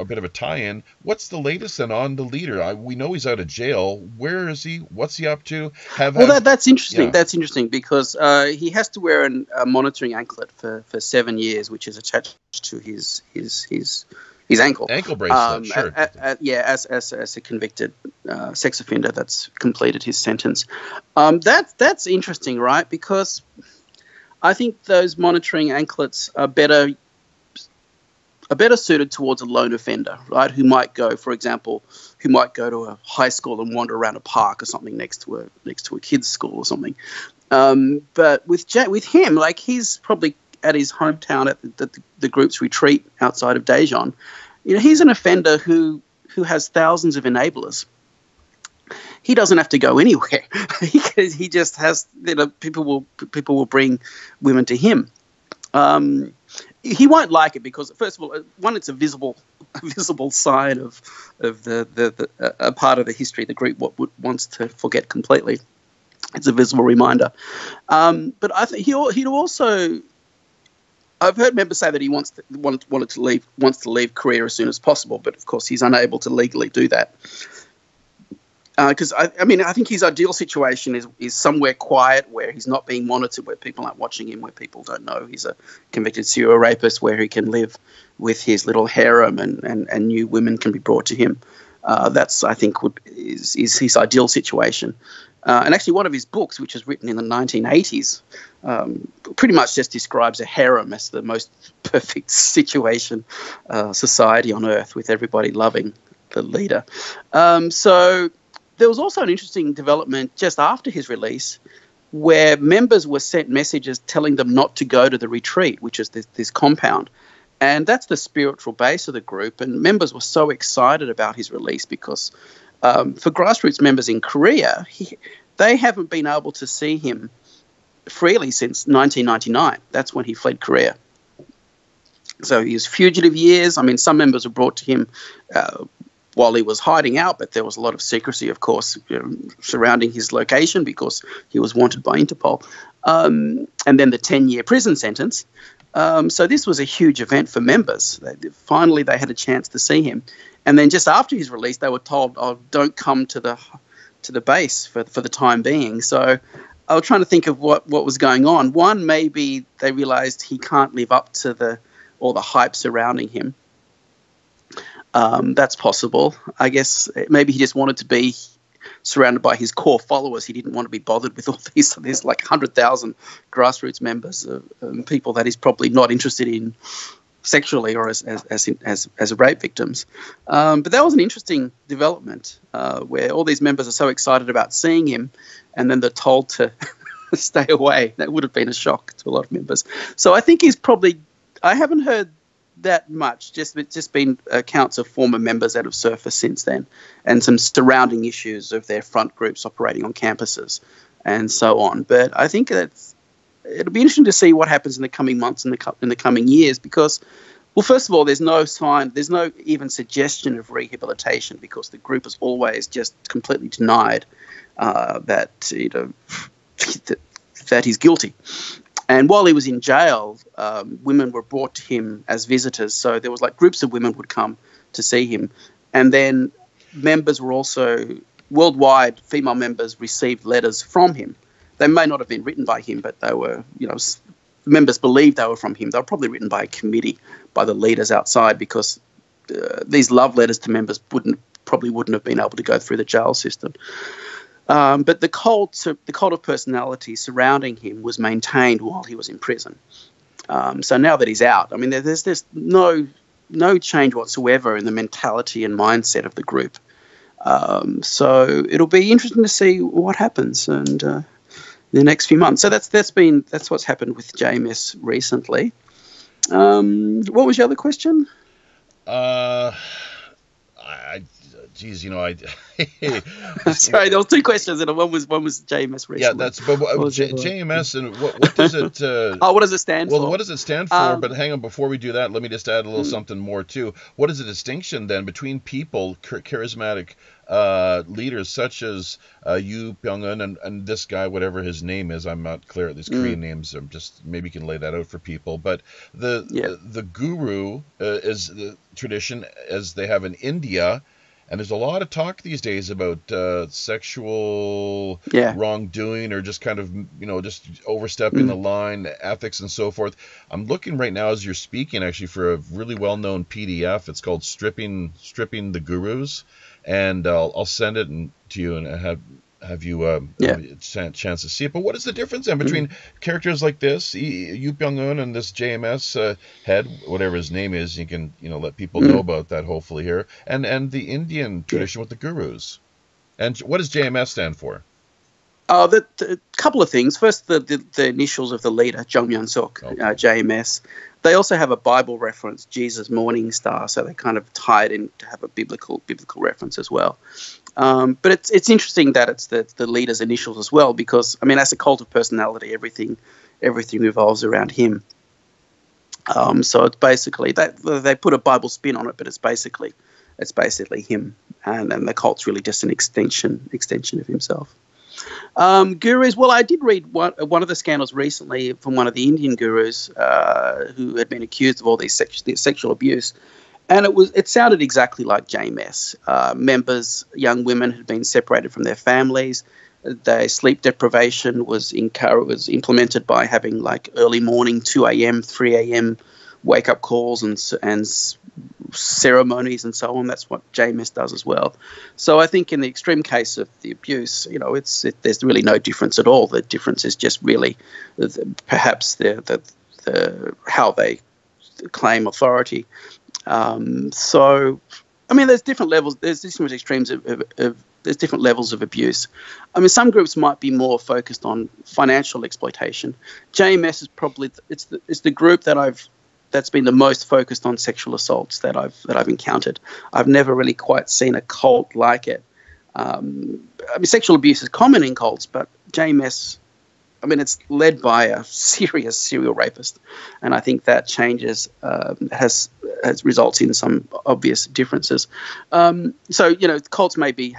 bit of a tie-in, what's the latest then on the leader? We know he's out of jail. Where is he? What's he up to? That's interesting. Yeah. That's interesting because he has to wear a monitoring anklet for 7 years, which is attached to his ankle. Ankle bracelet, sure. As a convicted sex offender that's completed his sentence. That's interesting, right? Because I think those monitoring anklets are better suited towards a lone offender, right? Who might go to a high school and wander around a park or something next to a kid's school or something. But with him, like, he's probably at his hometown at the group's retreat outside of Daejeon. He's an offender who has thousands of enablers. He doesn't have to go anywhere. He just has, people will bring women to him. He won't like it because, first of all, one, it's a visible sign of a part of the history the group wants to forget completely. It's a visible reminder. But I think he'd also. I've heard members say that he wants to leave Korea as soon as possible, but of course he's unable to legally do that. Because I think his ideal situation is somewhere quiet where he's not being monitored, where people aren't watching him, where people don't know he's a convicted serial rapist, where he can live with his little harem and new women can be brought to him. That's, I think, is his ideal situation. And actually, one of his books, which was written in the 1980s, pretty much just describes a harem as the most perfect situation, society on earth, with everybody loving the leader. So there was also an interesting development just after his release. where members were sent messages telling them not to go to the retreat, which is this compound. And that's the spiritual base of the group. And members were so excited about his release because for grassroots members in Korea, they haven't been able to see him freely since 1999. That's when he fled Korea. So his fugitive years, I mean, some members were brought to him while he was hiding out, but there was a lot of secrecy, of course, surrounding his location because he was wanted by Interpol. And then the 10-year prison sentence. So this was a huge event for members. Finally, they had a chance to see him. And then just after his release, they were told, "Oh, don't come to the base for the time being." So I was trying to think of what was going on. One, maybe they realized he can't live up to all the hype surrounding him. That's possible. I guess maybe he just wanted to be surrounded by his core followers. He didn't want to be bothered with all these. There's like 100,000 grassroots members, people that he's probably not interested in sexually or as rape victims. But that was an interesting development where all these members are so excited about seeing him, and then they're told to stay away. That would have been a shock to a lot of members. So I think he's probably. I haven't heard that much. Just been accounts of former members that have surfaced since then, and some surrounding issues of their front groups operating on campuses and so on. But I think it'll be interesting to see what happens in the coming months and in the coming years, because, well, first of all, there's no even suggestion of rehabilitation, because the group has always just completely denied that he's guilty. And while he was in jail, women were brought to him as visitors. So there was like groups of women would come to see him. And then members were also, worldwide, female members received letters from him. They may not have been written by him, but they were, members believed they were from him. They were probably written by a committee, by the leaders outside, because these love letters to members probably wouldn't have been able to go through the jail system. But the cult of personality surrounding him was maintained while he was in prison. So now that he's out, I mean, there's no change whatsoever in the mentality and mindset of the group. So it'll be interesting to see what happens in the next few months. So that's what's happened with JMS recently. What was your other question? Sorry, there was two questions, and one was JMS recently. Yeah, JMS, and what does it? What does it stand for? Well, what does it stand for? But hang on, before we do that, let me just add a little something more too. What is the distinction then between people, charismatic leaders such as Yu Byung-eun and this guy, whatever his name is? I'm not clear at these Korean names. Just maybe you can lay that out for people. But the guru is the tradition as they have in India. And there's a lot of talk these days about sexual wrongdoing, or just kind of, just overstepping the line, ethics and so forth. I'm looking right now as you're speaking, actually, for a really well-known PDF. It's called Stripping the Gurus. And I'll send it to you and have you have a chance to see it. But what is the difference then between characters like this, Yu Byung-eun, and this JMS head, whatever his name is? You can let people know about that hopefully here, and the Indian tradition with the gurus. And what does JMS stand for? The couple of things. First, the initials of the leader, Jung Myung-suk, JMS. They also have a Bible reference, Jesus Morning Star, so they kind of tie it in to have a biblical reference as well. But it's interesting that it's the leader's initials as well, because, I mean, as a cult of personality, everything revolves around him. So it's basically they put a Bible spin on it, but it's basically him, and the cult's really just an extension of himself. Gurus. Well, I did read one of the scandals recently from one of the Indian gurus who had been accused of all these sexual abuse, and it sounded exactly like JMS. Members, young women, had been separated from their families. Their sleep deprivation was implemented by having like early morning 2 a.m., 3 a.m. wake up calls and ceremonies and so on. That's what JMS does as well. So I think in the extreme case of the abuse, there's really no difference at all. The difference is just really perhaps the how they claim authority. So I mean, there's different levels. There's different extremes of there's different levels of abuse. I mean, some groups might be more focused on financial exploitation. JMS is probably it's the group that's been the most focused on sexual assaults that I've encountered. I've never really quite seen a cult like it. I mean, sexual abuse is common in cults, but JMS, I mean, it's led by a serious serial rapist, and I think that changes has results in some obvious differences. So cults the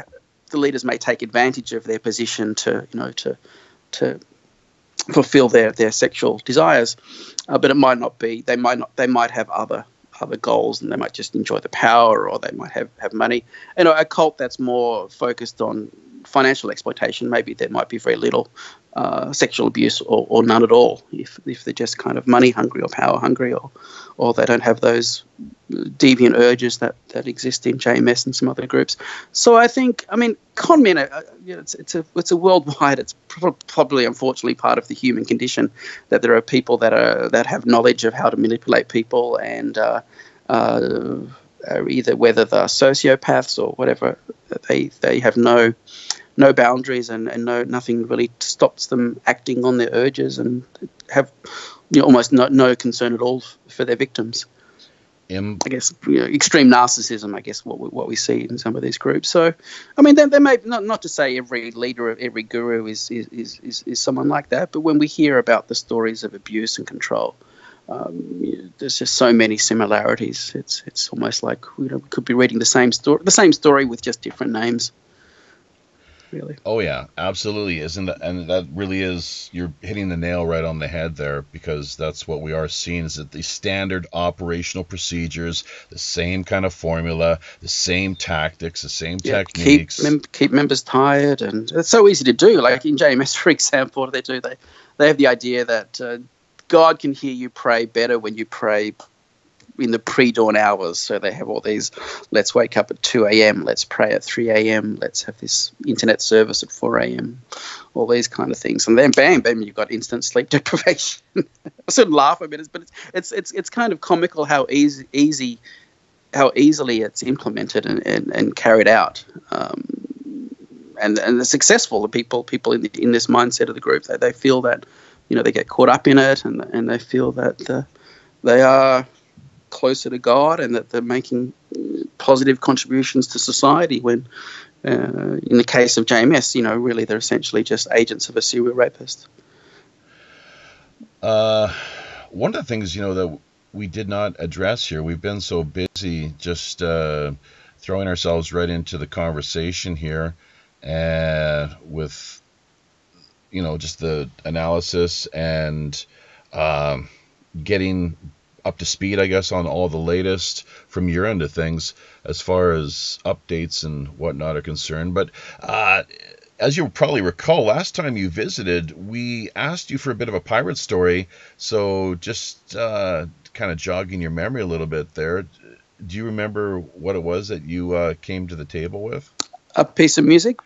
leaders may take advantage of their position to fulfill their sexual desires, but it might not be. They might have other goals, and they might just enjoy the power, or they might have money. A cult that's more focused on financial exploitation, maybe there might be very little sexual abuse or none at all if they're just kind of money hungry or power hungry, or they don't have those deviant urges that exist in JMS and some other groups. So I think, I mean, con men it's a worldwide, it's probably unfortunately part of the human condition that there are people that have knowledge of how to manipulate people and either whether they're sociopaths or whatever, they have no boundaries and nothing really stops them acting on their urges and have almost no concern at all for their victims. I guess extreme narcissism. I guess what we see in some of these groups. So, I mean, there may not to say every leader of every guru is someone like that, but when we hear about the stories of abuse and control, there's just so many similarities. It's almost like we could be reading the same story with just different names. Really. Oh yeah, absolutely. And that really is, you're hitting the nail right on the head there, because that's what we are seeing, is that the standard operational procedures, the same kind of formula, the same tactics, the same techniques. Keep members tired, and it's so easy to do. Like in JMS, for example, what do? They have the idea that God can hear you pray better when you pray in the pre-dawn hours. So they have all these, let's wake up at 2 a.m., let's pray at 3 a.m., let's have this internet service at 4 a.m., all these kind of things. And then bam, you've got instant sleep deprivation. I sort of laugh a bit, but it's kind of comical how easily it's implemented and carried out. And they're successful. The people in this mindset of the group, they feel that they get caught up in it, and they feel that they are closer to God and that they're making positive contributions to society, when in the case of JMS, really they're essentially just agents of a serial rapist. One of the things, that we did not address here, we've been so busy just throwing ourselves right into the conversation here with, just the analysis and getting up to speed, I guess, on all the latest from your end of things as far as updates and whatnot are concerned. But as you probably recall, last time you visited, we asked you for a bit of a pirate story. So just kind of jogging your memory a little bit there, do you remember what it was that you came to the table with? A piece of music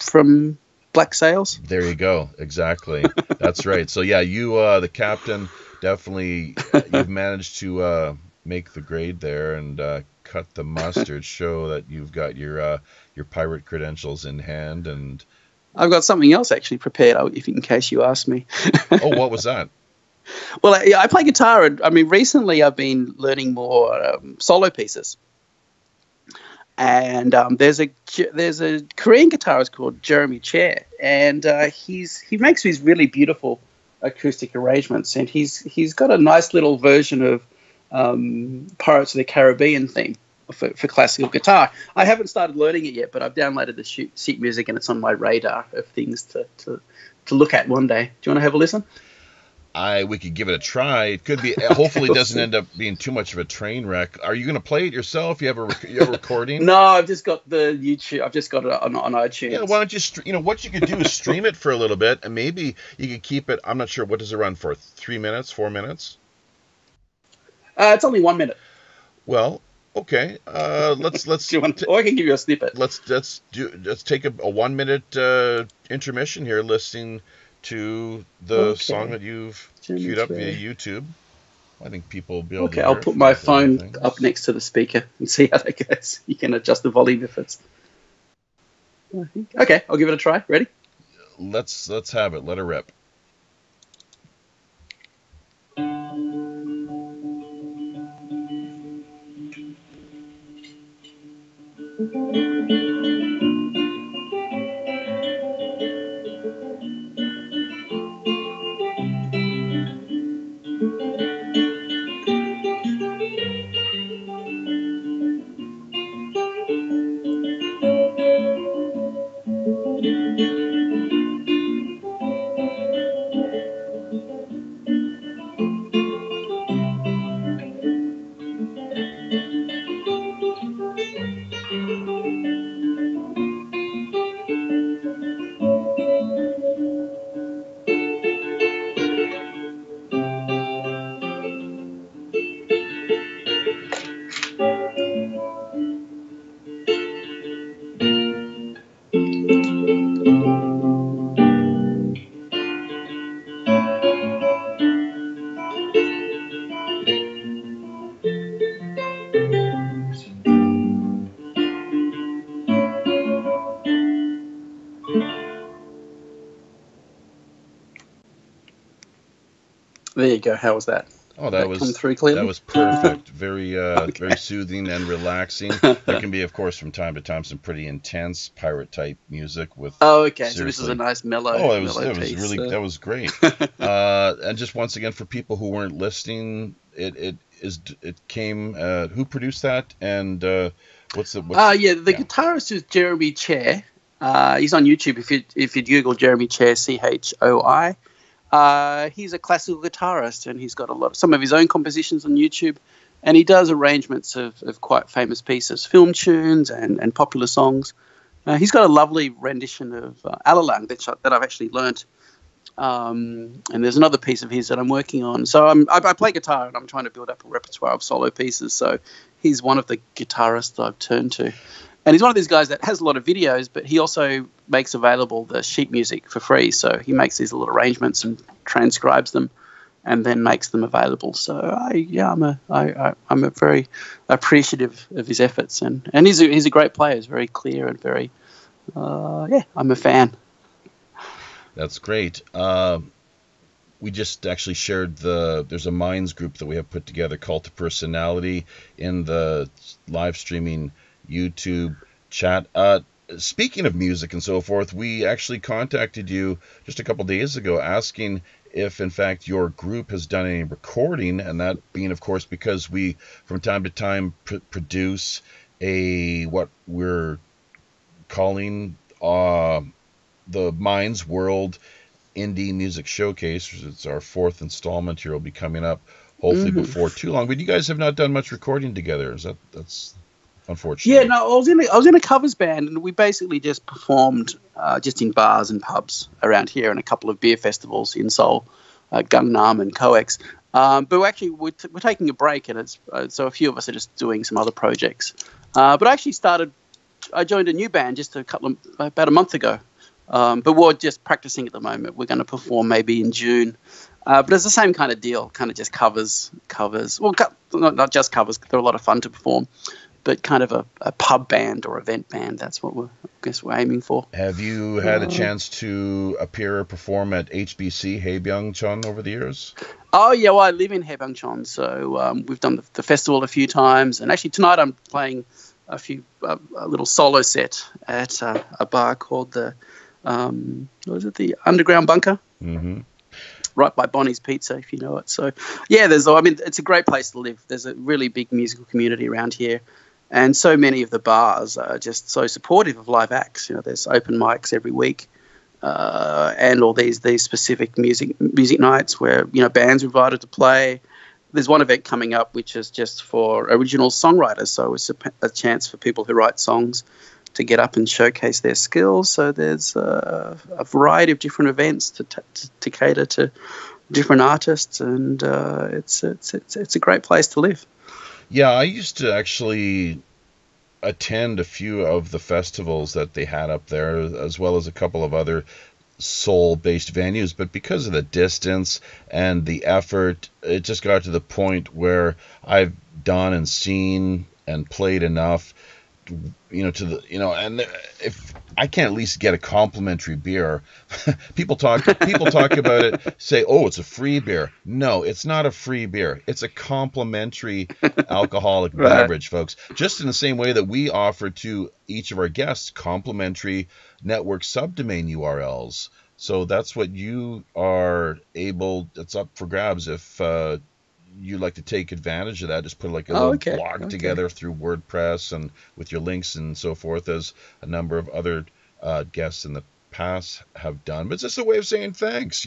from Black Sails. There you go. Exactly. That's right. So yeah, you, the captain, definitely, you've managed to make the grade there and cut the mustard, show that you've got your pirate credentials in hand. And I've got something else actually prepared, in case you ask me. Oh, what was that? Well, I play guitar, and I mean, recently I've been learning more solo pieces. And there's a Korean guitarist called Jeremy Chair, and he makes these really beautiful acoustic arrangements, and he's got a nice little version of Pirates of the Caribbean theme for classical guitar. I haven't started learning it yet, but I've downloaded the sheet music, and it's on my radar of things to look at one day. Do you want to have a listen? We could give it a try. It could be. Hopefully, it doesn't end up being too much of a train wreck. Are you going to play it yourself? You have a recording? No, I've just got the YouTube. I've just got it on iTunes. Yeah, why don't you? What you could do is stream it for a little bit, and maybe you could keep it. I'm not sure. What does it run for? 3 minutes? 4 minutes? It's only 1 minute. Well, okay. Let's. Or I can give you a snippet. Let's take a 1 minute intermission here, listening to the song that you've queued up via YouTube. I think people will be able to hear. I'll put my phone up next to the speaker and see how that goes. You can adjust the volume if it's... Okay, I'll give it a try. Ready? Let's have it. Let her rip. There you go. How was that? Oh, Did that come through clearly? That was perfect. Very okay. Very soothing and relaxing. There can be, of course, from time to time, some pretty intense pirate type music with. Oh, okay. So this is a nice mellow. Oh, it was piece, really that was great. And just once again, for people who weren't listening, it came. Who produced that? And what's the? The guitarist is Jeremy Chair. He's on YouTube. If you Google Jeremy Chair, CHOI. He's a classical guitarist, and he's got some of his own compositions on YouTube, and he does arrangements of quite famous pieces, film tunes and popular songs. He's got a lovely rendition of Alalang that I've actually learnt, and there's another piece of his that I'm working on. So I play guitar, and I'm trying to build up a repertoire of solo pieces, so he's one of the guitarists I've turned to. And he's one of these guys that has a lot of videos, but he also makes available the sheet music for free. So he makes these little arrangements and transcribes them, and then makes them available. So I'm a very appreciative of his efforts, and he's a great player. He's very clear and very I'm a fan. That's great. We just actually shared there's a Minds group that we have put together, Cult to Personality, in the live streaming YouTube chat. Speaking of music and so forth, we actually contacted you just a couple days ago asking if in fact your group has done any recording, and that being of course because we from time to time produce what we're calling the Minds World Indie Music Showcase. It's our 4th installment here. Will be coming up hopefully before too long, but you guys have not done much recording together. That's unfortunately. Yeah, no, I was in a covers band, and we basically just performed just in bars and pubs around here, and a couple of beer festivals in Seoul, Gangnam and Coex. But we're taking a break, and it's so a few of us are just doing some other projects. But I joined a new band just about a month ago. But we're just practicing at the moment. We're going to perform maybe in June. But it's the same kind of deal, kind of just covers. Well, not just covers. They're a lot of fun to perform. But kind of a pub band or event band. That's what we're aiming for. Have you had a chance to appear or perform at HBC, Haebyungcheon, over the years? Oh, yeah. Well, I live in Haebyungcheon, so we've done the festival a few times. And actually tonight I'm playing a little solo set at a bar called the Underground Bunker? Mm-hmm. Right by Bonnie's Pizza, if you know it. So, yeah, it's a great place to live. There's a really big musical community around here. And so many of the bars are just so supportive of live acts. You know, there's open mics every week, and all these specific music nights where, you know, bands are invited to play. There's one event coming up which is just for original songwriters, so it's a chance for people who write songs to get up and showcase their skills. So there's a variety of different events to cater to different artists, and it's a great place to live. Yeah, I used to actually attend a few of the festivals that they had up there, as well as a couple of other Seoul-based venues, but because of the distance and the effort, it just got to the point where I've done and seen and played enough to the, and if I can at least get a complimentary beer, people talk about it, say, oh, it's a free beer. No, it's not a free beer. It's a complimentary alcoholic beverage, folks. Just in the same way that we offer to each of our guests complimentary network subdomain URLs. So that's what you are able, it's up for grabs if you'd like to take advantage of that. Just put like a little blog together through WordPress and with your links and so forth, as a number of other guests in the past have done. But it's just a way of saying thanks,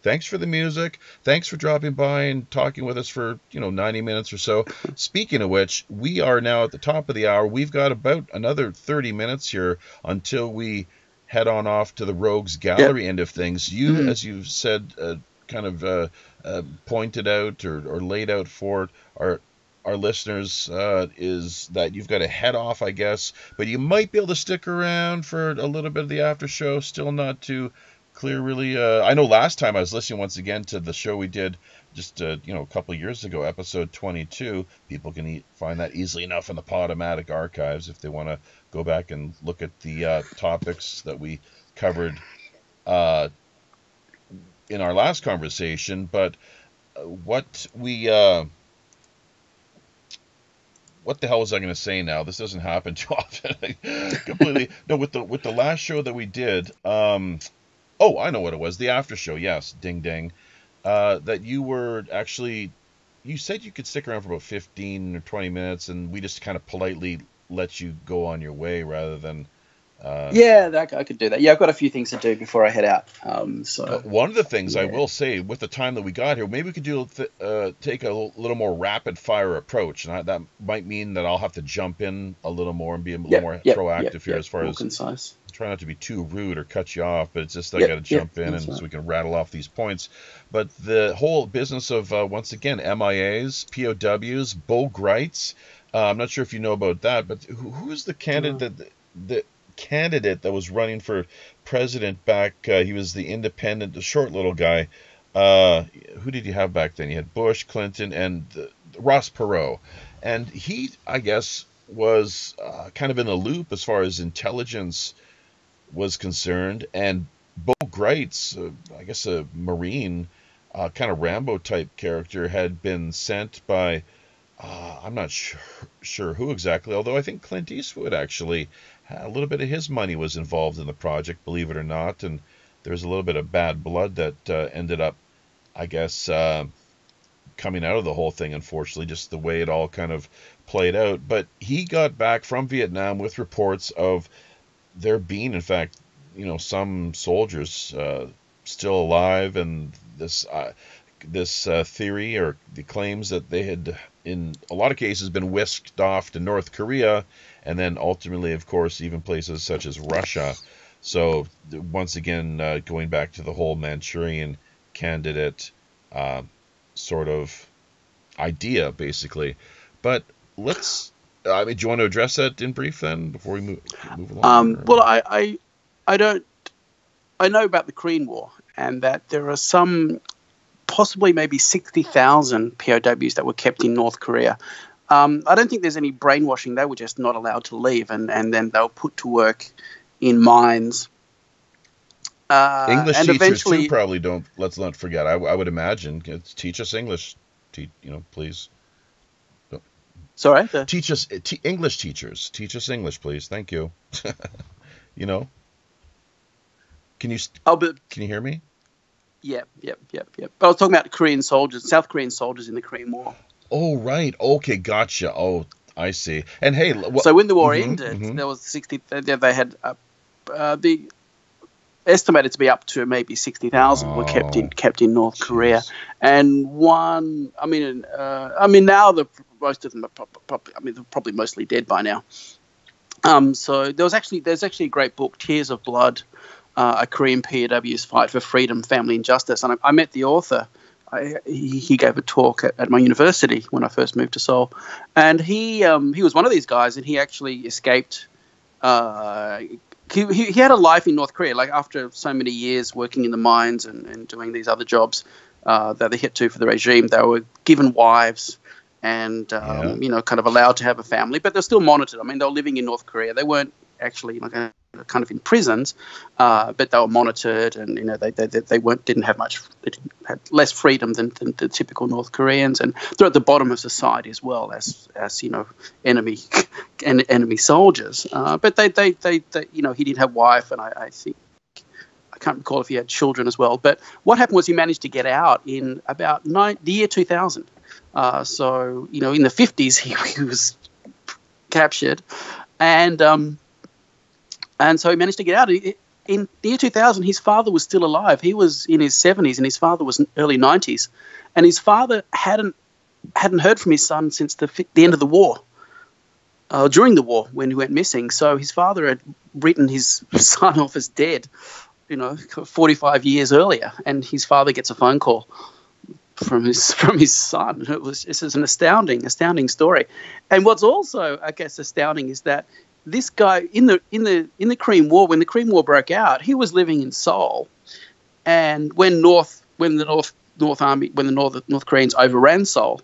Thanks for the music. Thanks for dropping by and talking with us for, 90 minutes or so. Speaking of which, we are now at the top of the hour. We've got about another 30 minutes here until we head on off to the Rogues Gallery end of things. You, as you've said, kind of pointed out or laid out for our listeners, is that you've got to head off, I guess, but you might be able to stick around for a little bit of the after show. Still not too clear, really. I know last time I was listening once again to the show we did just a couple of years ago, episode 22. People can find that easily enough in the Podomatic archives if they want to go back and look at the topics that we covered in our last conversation. But what the hell was I going to say now? This doesn't happen too often. Completely. No, with the last show that we did, I know what it was. The after show, yes, ding ding. That you were actually, you said you could stick around for about 15 or 20 minutes, and we just kind of politely let you go on your way rather than. I could do that. Yeah, I've got a few things to do before I head out. One of the things I will say, with the time that we got here, maybe we could take a little more rapid fire approach, and that might mean that I'll have to jump in a little more and be a little more proactive here, as far as concise. Try not to be too rude or cut you off, but it's just I got to jump in and so we can rattle off these points. But the whole business of once again MIAs, POWs, Bo Greitz. I'm not sure if you know about that, but who is the candidate that was running for president back? He was the independent, the short little guy. Who did you have back then? You had Bush, Clinton, and Ross Perot. And he, I guess, was kind of in the loop as far as intelligence was concerned. And Bo Greitz, I guess a Marine, kind of Rambo-type character, had been sent by, I'm not sure who exactly, although I think Clint Eastwood actually, a little bit of his money was involved in the project, believe it or not, and there was a little bit of bad blood that ended up, I guess, coming out of the whole thing, unfortunately, just the way it all kind of played out. But he got back from Vietnam with reports of there being, in fact, some soldiers still alive, and this theory or the claims that they had, in a lot of cases, been whisked off to North Korea, and then ultimately, of course, even places such as Russia. So once again, going back to the whole Manchurian candidate sort of idea, basically. But let's, do you want to address that in brief then before we move along? Well, I know about the Korean War, and that there are some, possibly maybe 60,000 POWs that were kept in North Korea. I don't think there's any brainwashing. They were just not allowed to leave, and then they were put to work in mines. English and teachers eventually, too probably don't. Let's not forget. I would imagine. Teach us English, please. Sorry, teach us English teachers. Teach us English, please. Thank you. Can you? Can you hear me? Yep. But I was talking about Korean soldiers, South Korean soldiers in the Korean War. Oh, right. Okay, gotcha. Oh, I see. And hey, so when the war ended, there was 60. They had the estimated to be up to maybe 60,000 were kept in North Korea, and one. I mean, now most of them are probably mostly dead by now. So there's actually a great book, Tears of Blood, a Korean POW's fight for freedom, family, and justice. And I met the author. He gave a talk at my university when I first moved to Seoul, and he was one of these guys, and he actually escaped. He had a life in North Korea, like after so many years working in the mines and doing these other jobs that they hit to for the regime. They were given wives and kind of allowed to have a family, but they're still monitored. I mean, they were living in North Korea. They weren't actually kind of in prisons, but they were monitored, and they didn't have much. They had less freedom than the typical North Koreans, and they're at the bottom of society as well as enemy soldiers. But they he did have wife, and I think. I can't recall if he had children as well. But what happened was he managed to get out in about the year 2000. So in the 50s he was captured, and so he managed to get out. In the year 2000, his father was still alive. He was in his 70s, and his father was in early 90s, and his father hadn't heard from his son since the end of the war. During the war, when he went missing, so his father had written his son off as dead. 45 years earlier, and his father gets a phone call from his son. This is an astounding story. And what's also, I guess, astounding is that this guy in the Korean War, when the Korean War broke out, he was living in Seoul, and when the North Koreans overran Seoul,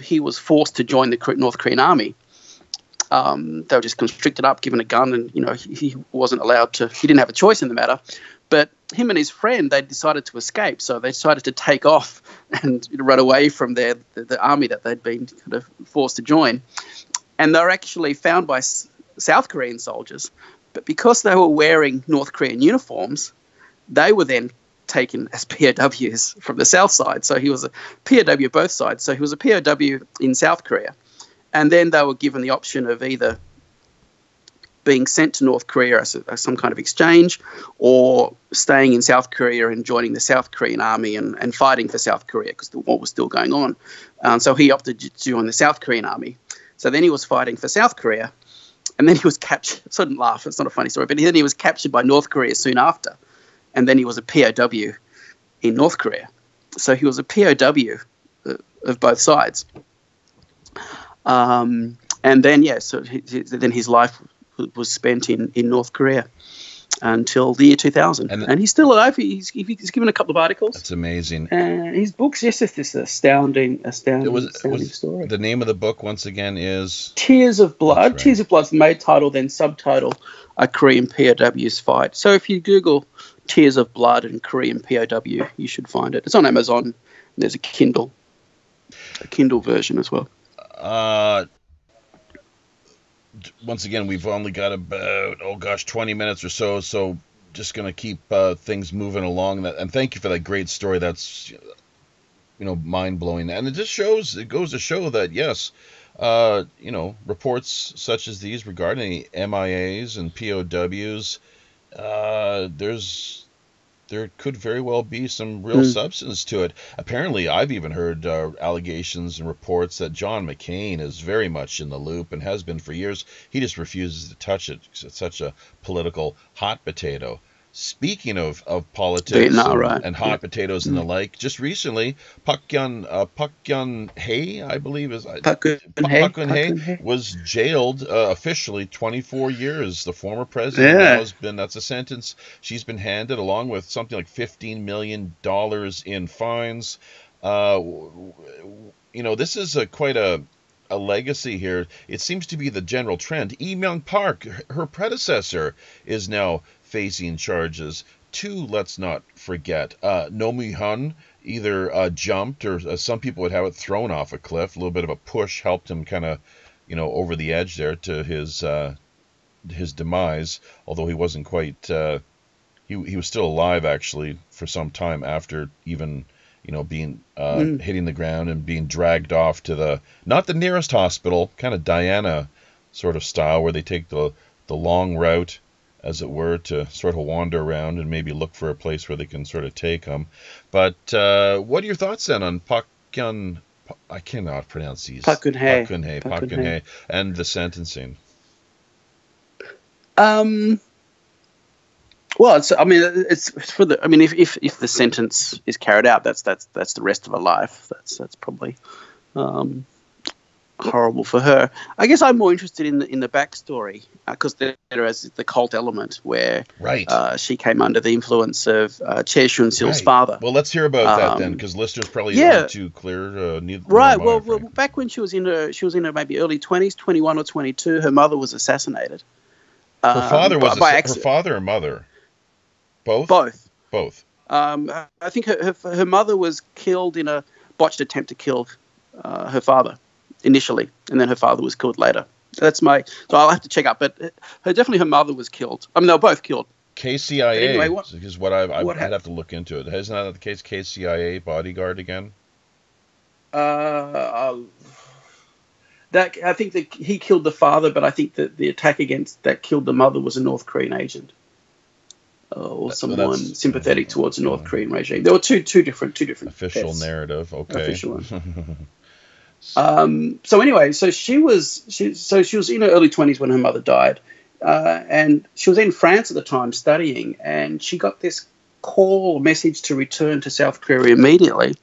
he was forced to join the North Korean army. They were just constricted up, given a gun, and he wasn't allowed to. He didn't have a choice in the matter. But him and his friend, they decided to escape, so they decided to take off and run away from the army that they'd been kind of forced to join. And they were actually found by South Korean soldiers, but because they were wearing North Korean uniforms, they were then taken as POWs from the South side. So he was a POW both sides. So he was a POW in South Korea. And then they were given the option of either being sent to North Korea as some kind of exchange, or staying in South Korea and joining the South Korean army and fighting for South Korea because the war was still going on. So he opted to join the South Korean army. So then he was fighting for South Korea, and then he was captured. So I didn't laugh, it's not a funny story, but then he was captured by North Korea soon after. And then he was a POW in North Korea. So he was a POW of both sides. And then, so then his life was spent in North Korea until the year 2000. And he's still alive. He's given a couple of articles. That's amazing. His book's just this astounding story. The name of the book, once again, is? Tears of Blood. Right. Tears of Blood's the main title, then subtitle, A Korean POW's Fight. So if you Google Tears of Blood and Korean POW, you should find it. It's on Amazon. There's a Kindle version as well. Once again, we've only got about 20 minutes or so just going to keep things moving along. And thank you for that great story. That's mind-blowing, and it goes to show that yes, reports such as these regarding MIAs and POWs, there could very well be some real substance to it. Apparently, I've even heard allegations and reports that John McCain is very much in the loop and has been for years. He just refuses to touch it because it's such a political hot potato. Speaking of politics and hot potatoes and the like, just recently, Park Geun-hye, I believe Park Geun-hye was jailed officially 24 years. The former president that's a sentence she's been handed, along with something like $15 million in fines. This is quite a legacy here. It seems to be the general trend. Lee Myung-park, her predecessor, is now facing charges. Two, let's not forget, No Mu-hyun either jumped, or some people would have it, thrown off a cliff. A little bit of a push helped him kind of, over the edge there to his demise, although he wasn't quite, he was still alive actually for some time after even, being hitting the ground and being dragged off to not the nearest hospital, kind of Diana sort of style, where they take the long route, as it were, to sort of wander around and maybe look for a place where they can sort of take them. But what are your thoughts then on Park Geun? I cannot pronounce these. Park Geun-hye, and the sentencing. Well, it's for the. I mean, if the sentence is carried out, that's the rest of a life. That's probably horrible for her. I guess I'm more interested in the backstory because there is the cult element where she came under the influence of Che Shun-sil's father. Well, let's hear about that then, because listeners probably aren't too clear. Well, back when she was in her maybe early 20s, 21 or 22, her mother was assassinated. Her father was her father or mother? Both. Both. I think her mother was killed in a botched attempt to kill her father initially, and then her father was killed later. So I'll have to check up, but definitely her mother was killed. I mean, they were both killed. KCIA anyway, is what I'd have to look into it. Isn't that the case? KCIA bodyguard again? I think that he killed the father, but I think that the attack that killed the mother was a North Korean agent. Or someone sympathetic towards the North Korean regime. There were two different official narrative. Okay. Official one. So anyway, she was in her early 20s when her mother died, and she was in France at the time studying, and she got this message to return to South Korea immediately,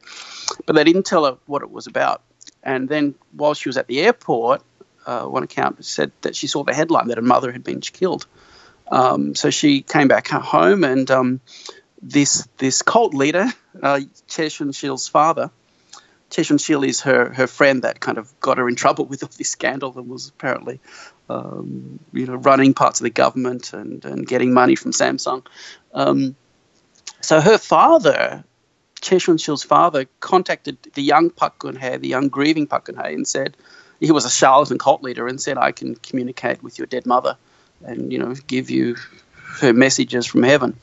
but they didn't tell her what it was about. And then while she was at the airport, one account said that she saw the headline that her mother had been killed. So she came back home, and this cult leader, Che Shun-sil's father. Che Shun-sil is her friend that kind of got her in trouble with all this scandal and was apparently, running parts of the government and getting money from Samsung. So her father, Che Shun-sil's father, contacted the young Park Geun-hye, the young grieving Park Geun-hye, and said he was a charlatan cult leader, and said, I can communicate with your dead mother and give you her messages from heaven.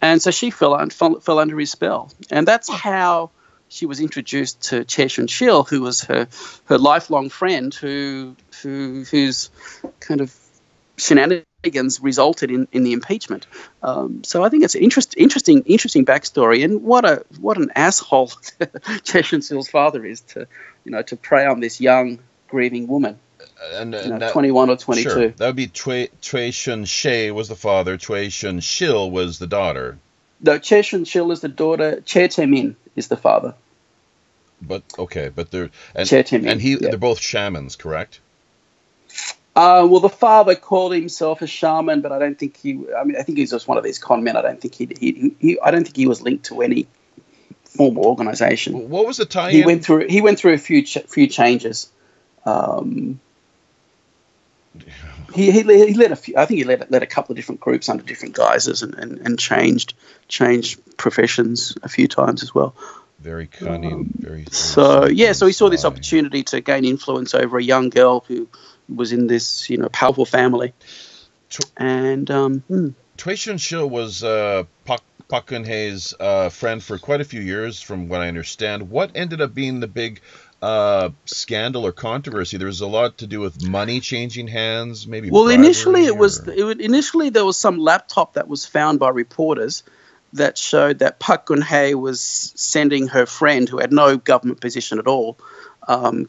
And so she fell under his spell, and that's how she was introduced to Che Shun-sil, who was her lifelong friend, whose kind of shenanigans resulted in the impeachment. So I think it's an interesting backstory, and what an asshole Che Shun-sil's father is to prey on this young grieving woman. And 21 or 22. Sure. That would be Choi Shun-she was the father. Choi Shun-sil was the daughter. No, Che Shun-sil is the daughter. Che Tae-min is the father. But they're Che Tae-min, they're both shamans, correct? Well, the father called himself a shaman, but I don't think I think he's just one of these con men. I don't think he was linked to any formal organization. What was the tie-in? He went through a few changes. He led a few. I think he led a couple of different groups under different guises and changed professions a few times as well. Very cunning. So he saw this opportunity to gain influence over a young girl who was in this powerful family. Choi Shun-sil was Park Geun-hye's friend for quite a few years, from what I understand. What ended up being the big scandal or controversy? There was a lot to do with money changing hands, maybe. Well, initially there was some laptop that was found by reporters that showed that Park Geun-hye was sending her friend, who had no government position at all,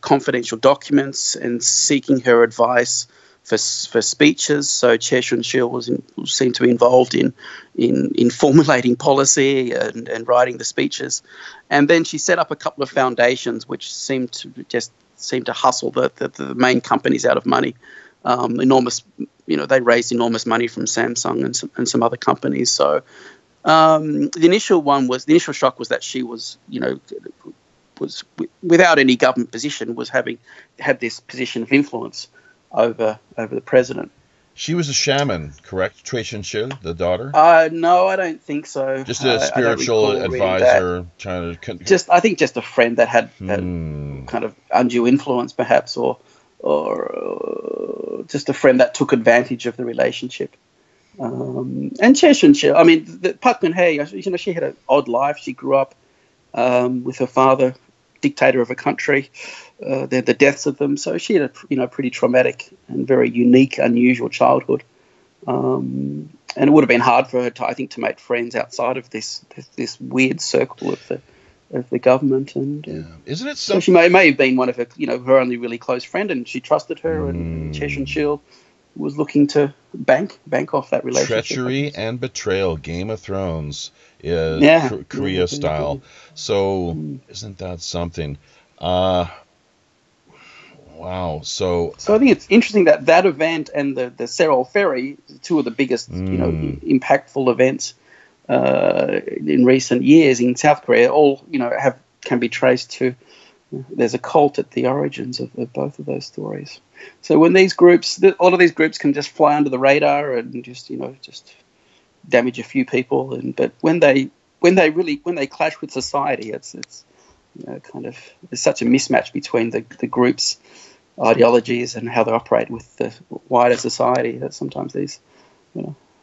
confidential documents and seeking her advice for speeches. So Che Shun-sil seemed to be involved in formulating policy and writing the speeches. And then she set up a couple of foundations which seemed to hustle the main companies out of money. They raised enormous money from Samsung and some other companies. So the initial shock was that she was without any government position, had this position of influence over the president. She was a shaman, correct? Choi Shun-sil, the daughter? No, I don't think so. Just a spiritual advisor, trying to. I think just a friend that had kind of undue influence, perhaps, or just a friend that took advantage of the relationship. And Che Shun-sil, Park Geun-hye, she had an odd life. She grew up with her father, dictator of a country. The deaths of them, so she had a pretty traumatic and very unique, unusual childhood, and it would have been hard for her to make friends outside of this weird circle of the government. And isn't it so she may have been one of her only really close friend, and she trusted her, and Che Shun-sil was looking to bank off that relationship. Treachery and betrayal, Game of Thrones, Korea style. So isn't that something? Wow. So I think it's interesting that that event and the Serral Ferry, two of the biggest, impactful events in recent years in South Korea, all can be traced to. There's a cult at the origins of both of those stories. So when these groups, a lot of these groups can just fly under the radar and just damage a few people, but when they clash with society, it's there's such a mismatch between the groups' ideologies and how they operate with the wider society that sometimes these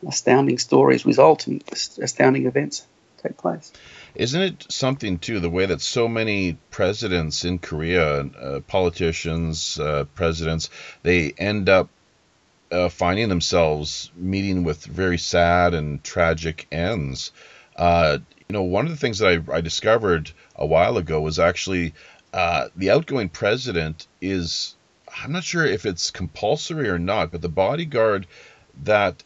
astounding stories result in astounding events take place. Isn't it something, too, the way that so many presidents in Korea, politicians, presidents, they end up finding themselves meeting with very sad and tragic ends? One of the things that I discovered a while ago was actually the outgoing president is, I'm not sure if it's compulsory or not, but the bodyguard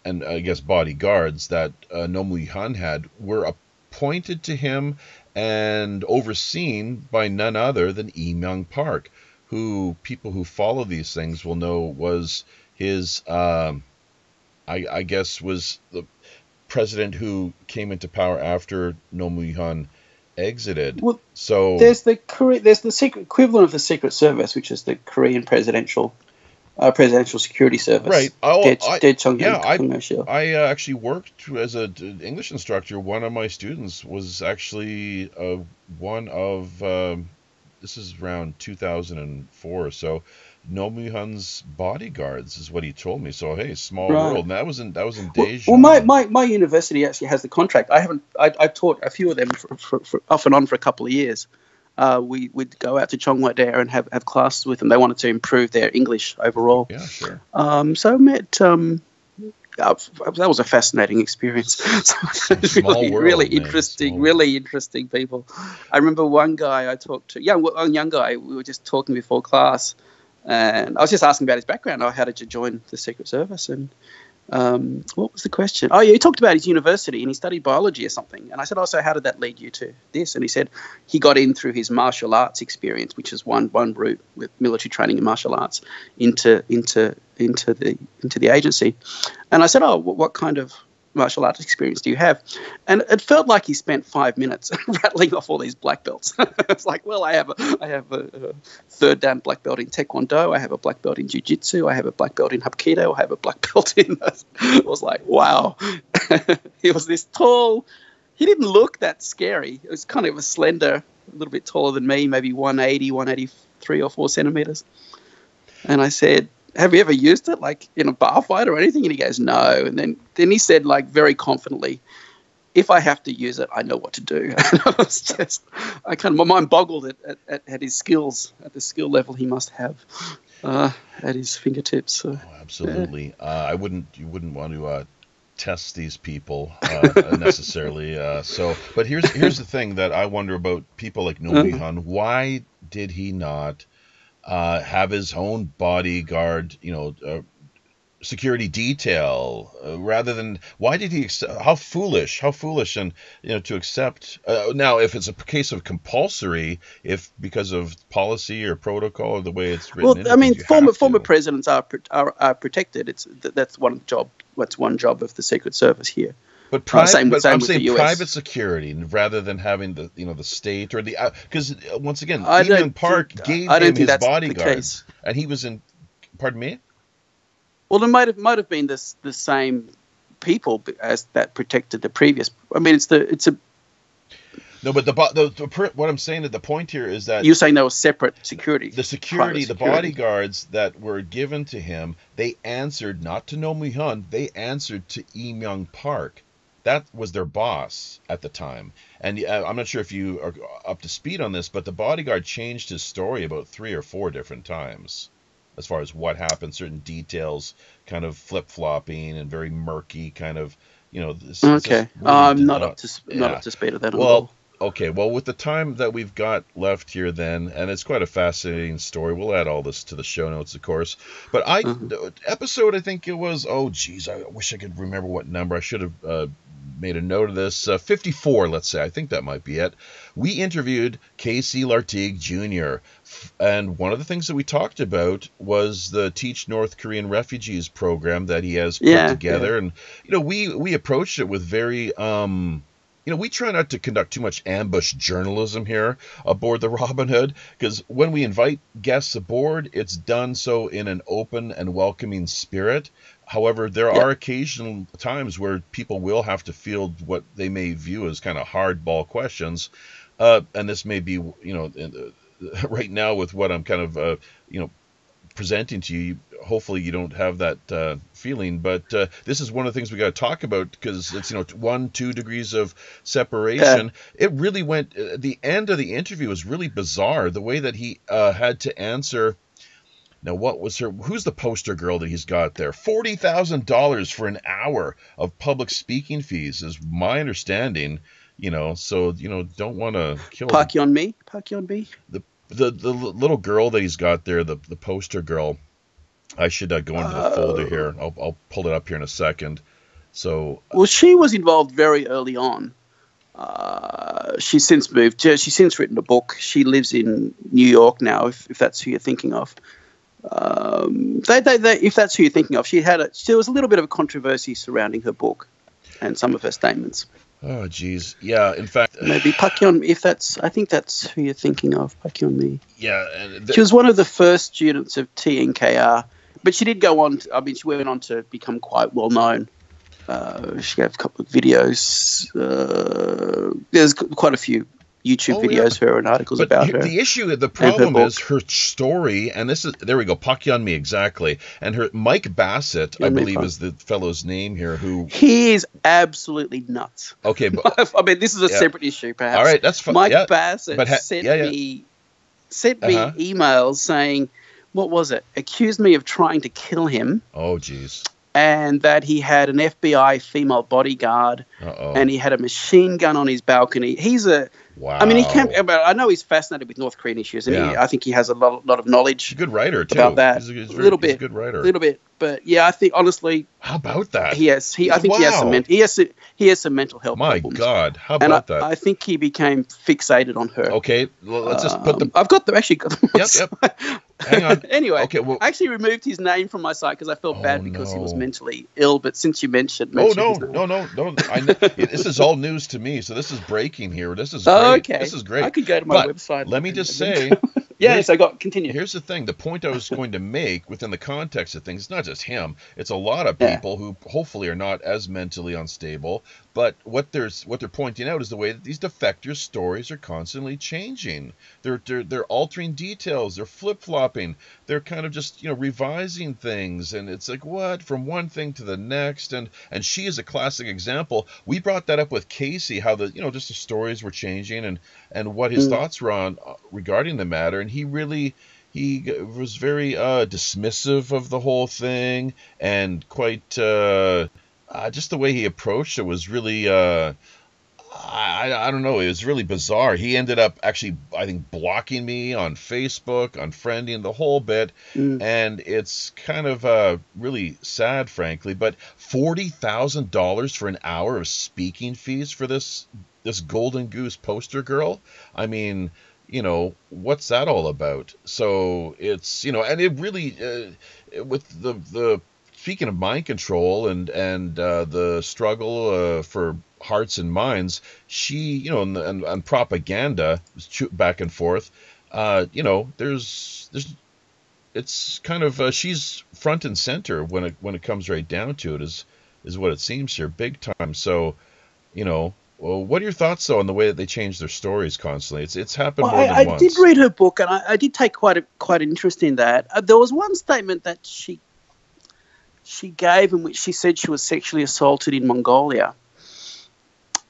and I guess bodyguards that Roh Moo-hyun had were appointed to him and overseen by none other than Lee Myung-park, who people who follow these things will know was his, I guess, was the president who came into power after Roh Moo-hyun exited. Well, so there's the secret equivalent of the Secret Service, which is the Korean Presidential Security Service. Right. I actually worked as an English instructor. One of my students was actually one of, this is around 2004, so Roh Moo-hyun's bodyguards is what he told me. So hey, small world. And that was in Daejeon. Well, my university actually has the contract. I've taught a few of them for off and on for a couple of years. We'd go out to Cheongwadae and have classes with them. They wanted to improve their English overall. Yeah, sure. So I met. That was a fascinating experience. Really interesting people. I remember one guy I talked to, young guy. We were just talking before class, and I was just asking about his background. How did you join the Secret Service? And what was the question? Oh, yeah, he talked about his university and he studied biology or something. And I said, so how did that lead you to this? And he said he got in through his martial arts experience, which is one route with military training in martial arts into the agency. And I said, what kind of martial arts experience do you have? And it felt like he spent 5 minutes rattling off all these black belts. It's like, well, I have a third dan black belt in Taekwondo. I have a black belt in Jiu-Jitsu. I have a black belt in Hapkido. I have a black belt in... I was like, wow. He was this tall. He didn't look that scary. It was kind of a slender, a little bit taller than me, maybe 183 or 4 centimeters. And I said, have you ever used it, like in a bar fight or anything? And he goes, no. And then he said, like, very confidently, if I have to use it, I know what to do. And I was just, my mind boggled at his skills, at the skill level he must have at his fingertips. So, absolutely. Yeah. You wouldn't want to test these people necessarily. But here's the thing that I wonder about people like Roh Moo-hyun. Why did he not have his own bodyguard, security detail, rather than, why did he, how foolish, and, to accept, now, if it's a case of compulsory, if because of policy or protocol or the way it's written. Well, I mean, former presidents are protected. That's one job of the Secret Service here. But I'm saying private security rather than having the state or because once again, Lee Myung-park gave him his bodyguards, and he was in. Pardon me. Well, it might have been the same people as that protected the previous. I mean, it's a. No, but what I'm saying, that the point here is that you're saying there was separate security. The bodyguards that were given to him, they answered not to Roh Moo-hyun, they answered to Lee Myung-park. That was their boss at the time. And I'm not sure if you are up to speed on this, but the bodyguard changed his story about 3 or 4 different times as far as what happened, certain details kind of flip-flopping and very murky kind of, Okay. I'm not up to speed of that at all. Okay, well, with the time that we've got left here then, and it's quite a fascinating story, we'll add all this to the show notes, of course, but episode, I think it was, I wish I could remember what number, I should have made a note of this. 54, let's say. I think that might be it. We interviewed Casey Lartigue Jr., and one of the things that we talked about was the Teach North Korean Refugees program that he has put together. And, we approached it with very... we try not to conduct too much ambush journalism here aboard the Robin Hood, because when we invite guests aboard, it's done so in an open and welcoming spirit. However, there are occasional times where people will have to field what they may view as kind of hardball questions. And this may be, right now with what I'm kind of, presenting to you, hopefully you don't have that feeling, but this is one of the things we got to talk about, because it's 1-2 degrees of separation. It really went, the end of the interview was really bizarre, the way that he had to answer. Now, who's the poster girl that he's got there? $40,000 for an hour of public speaking fees is my understanding, so don't want to kill Park Yeon Mi. The little girl that he's got there, the poster girl, I should go into the folder here. I'll pull it up here in a second. So, well, she was involved very early on. She's since moved. She's since written a book. She lives in New York now, if that's who you're thinking of. If that's who you're thinking of, there was a little bit of a controversy surrounding her book and some of her statements. Oh, geez. Yeah, in fact... Maybe Park Yeon, I think that's who you're thinking of, Park Yeon Mi. Yeah. She was one of the first students of TNKR, but she did go on, she went on to become quite well known. She gave a couple of videos. There's quite a few YouTube videos for her and articles about her. The problem is her story, and there we go, Park Yeon Mi, exactly. And her Mike Bassett, I believe is the fellow's name here, he is absolutely nuts. Okay, but this is a separate issue, perhaps. All right, that's fine. Mike Bassett sent me emails saying, what was it? Accused me of trying to kill him. Oh, geez. And that he had an FBI female bodyguard, and he had a machine gun on his balcony. Wow. I know he's fascinated with North Korean issues, and I think he has a lot of knowledge. He's a good writer too. About that. He's a good writer. A little bit, but yeah, I think honestly. How about that? I think he has some mental health problems. My God, how about that? I think he became fixated on her. Okay, let's just put them. I've got them actually. Yep. Hang on. Anyway, okay, I actually removed his name from my site because I felt bad because he was mentally ill. But since you mentioned no. This is all news to me, so this is breaking here. This is great. Okay. This is great. I could go to my website. Let me just say. Continue. Here's the thing. The point I was going to make within the context of things, it's not just him. It's a lot of people who hopefully are not as mentally unstable. But what they're pointing out is the way that these defectors' stories are constantly changing. They're altering details. They're flip-flopping. They're kind of just revising things, and it's like what from one thing to the next. And she is a classic example. We brought that up with Casey, how just the stories were changing and what his thoughts were on regarding the matter, and he was very dismissive of the whole thing, and quite just the way he approached it was really I don't know, it was really bizarre. He ended up actually, I think, blocking me on Facebook, unfriending the whole bit, and it's kind of really sad, frankly. But $40,000 for an hour of speaking fees for this Golden Goose poster girl? I mean, what's that all about? So it's, and it really, with the speaking of mind control and the struggle for hearts and minds, she, and propaganda back and forth, it's kind of, she's front and center when it comes right down to it, is what it seems here, big time. So, well, what are your thoughts, though, on the way that they change their stories constantly? It's happened more than once. I did read her book, and I did take quite an interest in that. There was one statement that she gave in which she said she was sexually assaulted in Mongolia,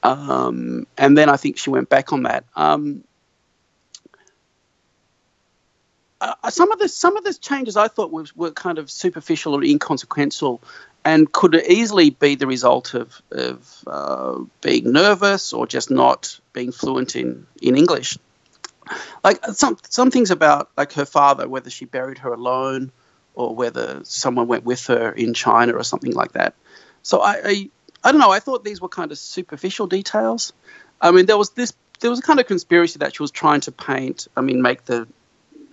and then I think she went back on that. Some of the changes I thought were kind of superficial or inconsequential, and could easily be the result of being nervous or just not being fluent in English. Like some things about like her father, whether she buried her alone or whether someone went with her in China or something like that. So I I don't know. I thought these were kind of superficial details. I mean, there was a kind of conspiracy that she was trying to paint. I mean, make the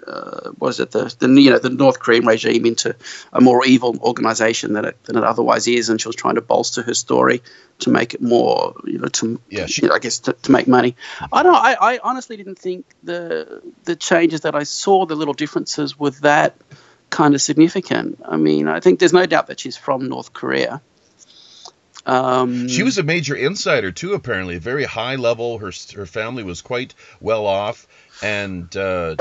the North Korean regime into a more evil organization than it otherwise is, and she was trying to bolster her story to make it more, to make money. I don't know. I honestly didn't think the changes that I saw, the little differences, were that kind of significant. I mean, I think there's no doubt that she's from North Korea. She was a major insider too, apparently. Very high level. Her family was quite well off, and so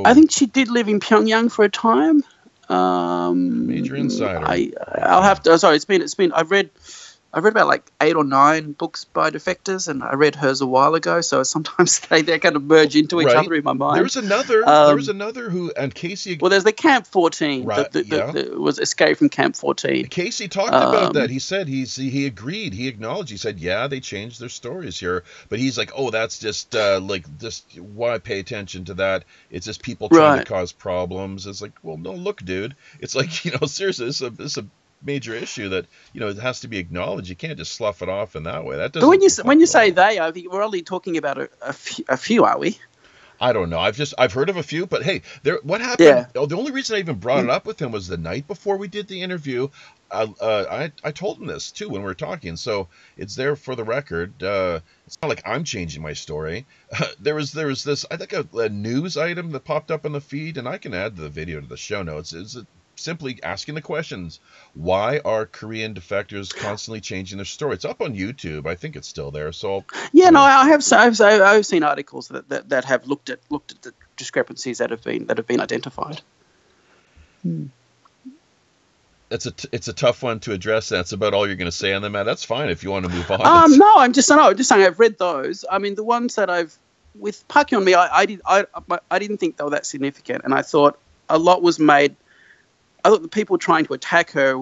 I think she did live in Pyongyang for a time. Major insider. I'll have to. Sorry, it's been. I've read about like 8 or 9 books by defectors, and I read hers a while ago. So sometimes they kind of merge into each other in my mind. There was another who, and Casey. Well, there's the Camp 14. Right. The was Escape from Camp 14. Casey talked about that. He said he agreed. He acknowledged. He said, yeah, they changed their stories here, but he's like, oh, that's just why pay attention to that? It's just people trying to cause problems. It's like, well, no, look, dude. It's like, seriously, this is a major issue that it has to be acknowledged. You can't just slough it off in that way. That doesn't. But when you say they, I think we're only talking about a few, are we? I don't know. I've heard of a few, but hey, what happened? Yeah. Oh, the only reason I even brought it up with him was the night before we did the interview. I told him this too when we were talking, so it's there for the record. It's not like I'm changing my story. There was this, I think, a news item that popped up on the feed, and I can add the video to the show notes. It's simply asking the questions: why are Korean defectors constantly changing their story? It's up on YouTube. I think it's still there. So I've seen articles that have looked at the discrepancies that have been identified. It's a tough one to address. That's about all you're going to say on them, Matt. That's fine if you want to move on. No, I'm just saying I've read those. I mean, the ones that with Park Yeon-mi, I didn't think they were that significant, and I thought a lot was made. I thought the people trying to attack her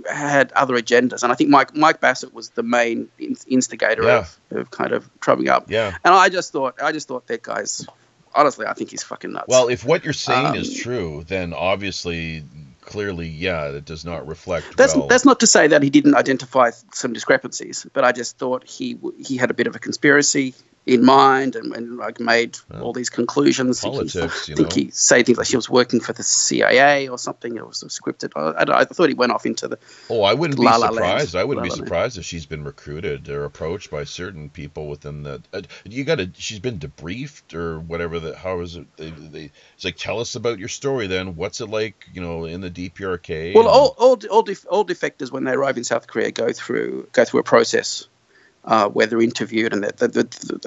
had other agendas, and I think Mike Bassett was the main instigator of kind of troubling up. Yeah. And I just thought that guy's, honestly, I think he's fucking nuts. Well, if what you're saying is true, then obviously, clearly, it does not reflect. That's not to say that he didn't identify some discrepancies, but I just thought he had a bit of a conspiracy in mind and like made all these conclusions. Politics, he say things like she was working for the CIA or something. It was scripted. I thought he went off into the. Oh, I wouldn't be surprised. I wouldn't be surprised if she's been recruited or approached by certain people within the. She's been debriefed or whatever. How is it? It's like, tell us about your story. Then what's it like? In the DPRK. Well, all defectors when they arrive in South Korea go through a process. Where they're interviewed, and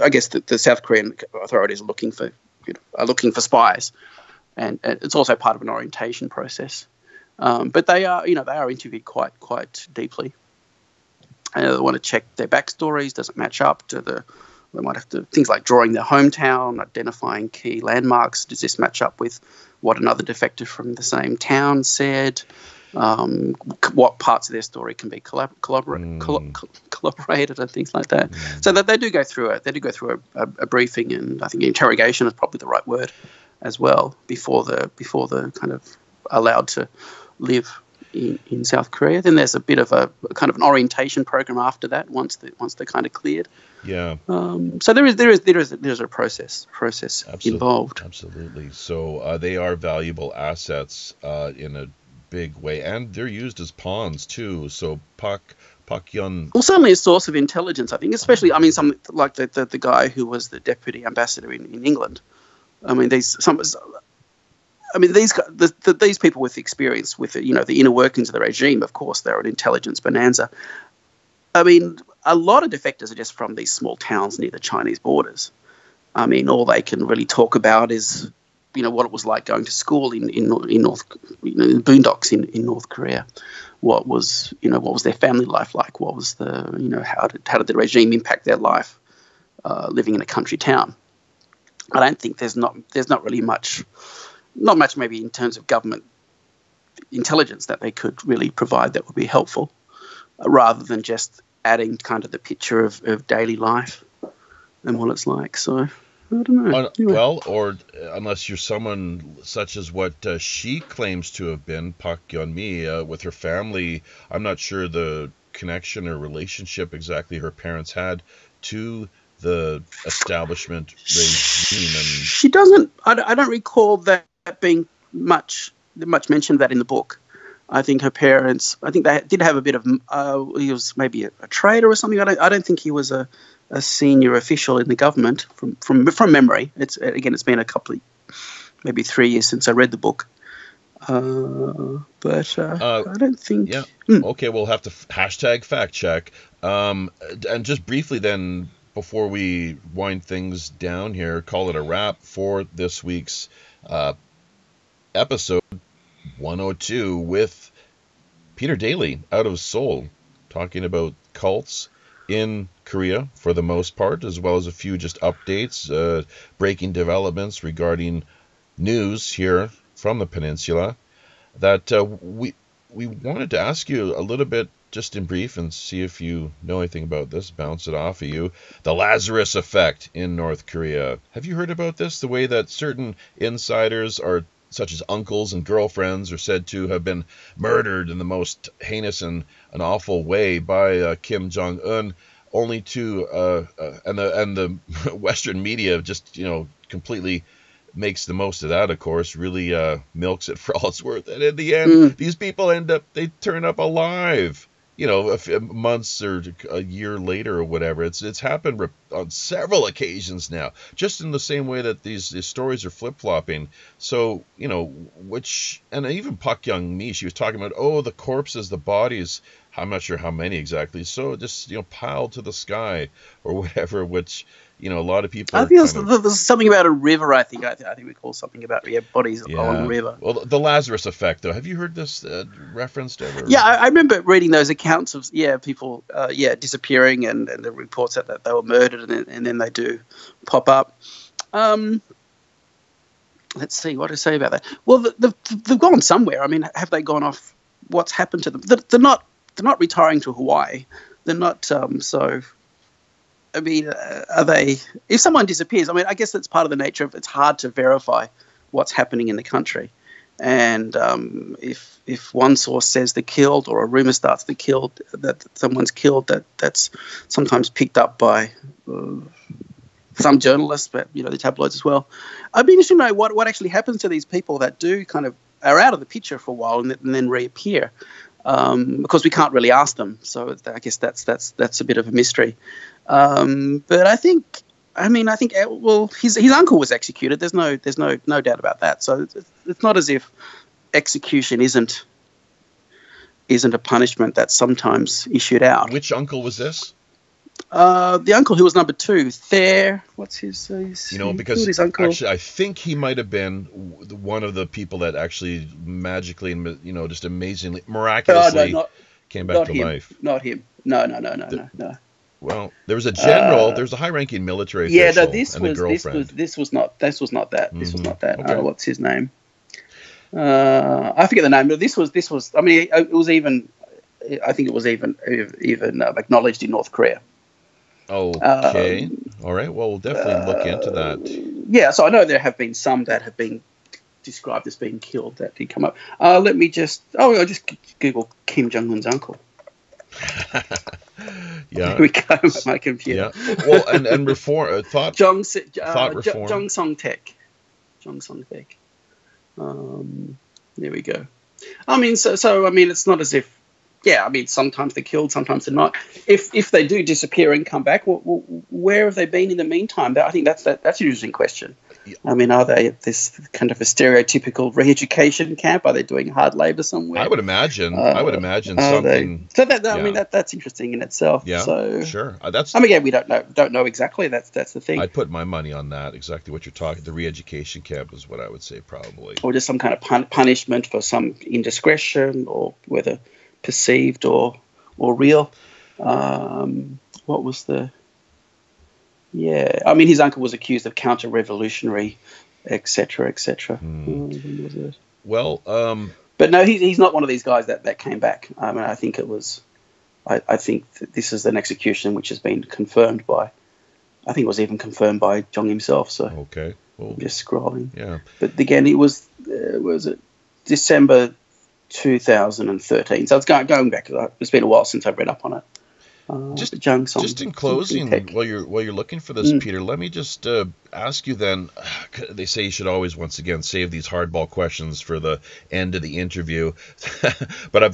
I guess the South Korean authorities are looking for spies, and it's also part of an orientation process. But they are interviewed quite deeply, and they want to check their backstories. Does it match up to they might have to things like drawing their hometown, identifying key landmarks. Does this match up with what another defector from the same town said? What parts of their story can be collaborated and things like that. So that they do go through a briefing, and I think interrogation is probably the right word as well before the kind of allowed to live in South Korea. Then there's a bit of a kind of an orientation program after that once they're kind of cleared. Yeah. So there is a process involved. Absolutely. So they are valuable assets in a big way, and they're used as pawns too. So Park Yeon. Well, certainly a source of intelligence, I think. Especially, some like the guy who was the deputy ambassador in England. These people with experience with the inner workings of the regime. Of course, they're an intelligence bonanza. A lot of defectors are just from these small towns near the Chinese borders. All they can really talk about is what it was like going to school in North, boondocks in North Korea. What was their family life like? What was how did the regime impact their life living in a country town? I don't think there's not really much, not much maybe in terms of government intelligence that they could really provide that would be helpful, rather than just adding kind of the picture of daily life and what it's like. So. I don't know. Anyway. Well, or unless you're someone such as what she claims to have been, Pak Yeon-mi, with her family, I'm not sure the connection or relationship exactly her parents had to the establishment regime. And she doesn't. I don't recall that being much mention of that in the book. I think her parents. I think they did have a bit of. He was maybe a trader or something. I don't think he was a senior official in the government from memory. It's been a couple of, maybe 3 years since I read the book. But I don't think. Yeah. Okay, we'll have to hashtag fact check. And just briefly then, before we wind things down here, call it a wrap for this week's episode 102 with Peter Daley out of Seoul, talking about cults in Korea for the most part, as well as a few just updates, breaking developments regarding news here from the peninsula that we wanted to ask you a little bit just in brief and see if you know anything about this, bounce it off of you. The Lazarus effect in North Korea. Have you heard about this? The way that certain insiders are, such as uncles and girlfriends, are said to have been murdered in the most heinous and an awful way by Kim Jong-un, only to and the Western media just completely makes the most of that, of course, really milks it for all it's worth. And in the end, these people they turn up alive, months or a year later or whatever. It's happened on several occasions now, just in the same way that these stories are flip-flopping. So, and even Pak Young-mi, she was talking about, the corpses, the bodies, I'm not sure how many exactly, so just, piled to the sky or whatever, which, a lot of people. I think there's something about a river. I think we call something about bodies along a river. Well, the Lazarus effect, though. Have you heard this referenced ever? Yeah, I remember reading those accounts of people disappearing and the reports that they were murdered and then they do pop up. Let's see what to say about that. Well, they've gone somewhere. I mean, have they gone off? What's happened to them? They're not retiring to Hawaii. They're not. I mean, are they? If someone disappears, I mean, I guess that's part of the nature of it's hard to verify what's happening in the country. And if one source says they're killed, or a rumor starts that someone's killed, that's sometimes picked up by some journalists, but the tabloids as well. I'd be interested to know what actually happens to these people that do kind of are out of the picture for a while and then reappear. Because we can't really ask them, so I guess that's a bit of a mystery. But I think his uncle was executed. There's no doubt about that. So it's not as if execution isn't a punishment that's sometimes issued out. Which uncle was this? The uncle who was number 2, Thayer. What's his because his uncle? Actually, I think he might have been one of the people that actually magically and just amazingly, miraculously came back to life. Not him. No. Well, there was a general. There's a high-ranking military official. Yeah, no, this was not that. Mm-hmm. This was not that. Okay. What's his name? I forget the name, but this was. I mean, it was even. I think it was even acknowledged in North Korea. Okay. All right. Well, we'll definitely look into that. Yeah. So I know there have been some that have been described as being killed that did come up. Let me just. I'll just Google Kim Jong-un's uncle. Yeah. Here we go. My computer. Yeah. Well, and reform thought. Thought reform. Jong Song-taek. There we go. I mean, so I mean, it's not as if. Yeah, I mean, sometimes they're killed, sometimes they're not. If they do disappear and come back, where have they been in the meantime? I think that's an interesting question. Yeah. I mean, are they at this kind of a stereotypical re-education camp? Are they doing hard labor somewhere? I would imagine something. I mean, that's interesting in itself. Yeah, so, sure. Again, we don't know exactly. That's the thing. I'd put my money on that. Exactly what you're talking. The re-education camp is what I would say probably. Or just some kind of punishment for some indiscretion, or whether perceived or real. What was the? Yeah, I mean, his uncle was accused of counter-revolutionary, etc., etc. Well, but no, he's not one of these guys that came back. I mean, I think it was. I think that this is an execution which has been confirmed by I think it was even confirmed by John himself. So Okay. Well, just scrolling. yeah. But again, it was it December 2013. So it's going back. It's been a while since I've read up on it. Just in closing, while you're looking for this, Peter, let me just ask you then. They say you should always, once again, save these hardball questions for the end of the interview. But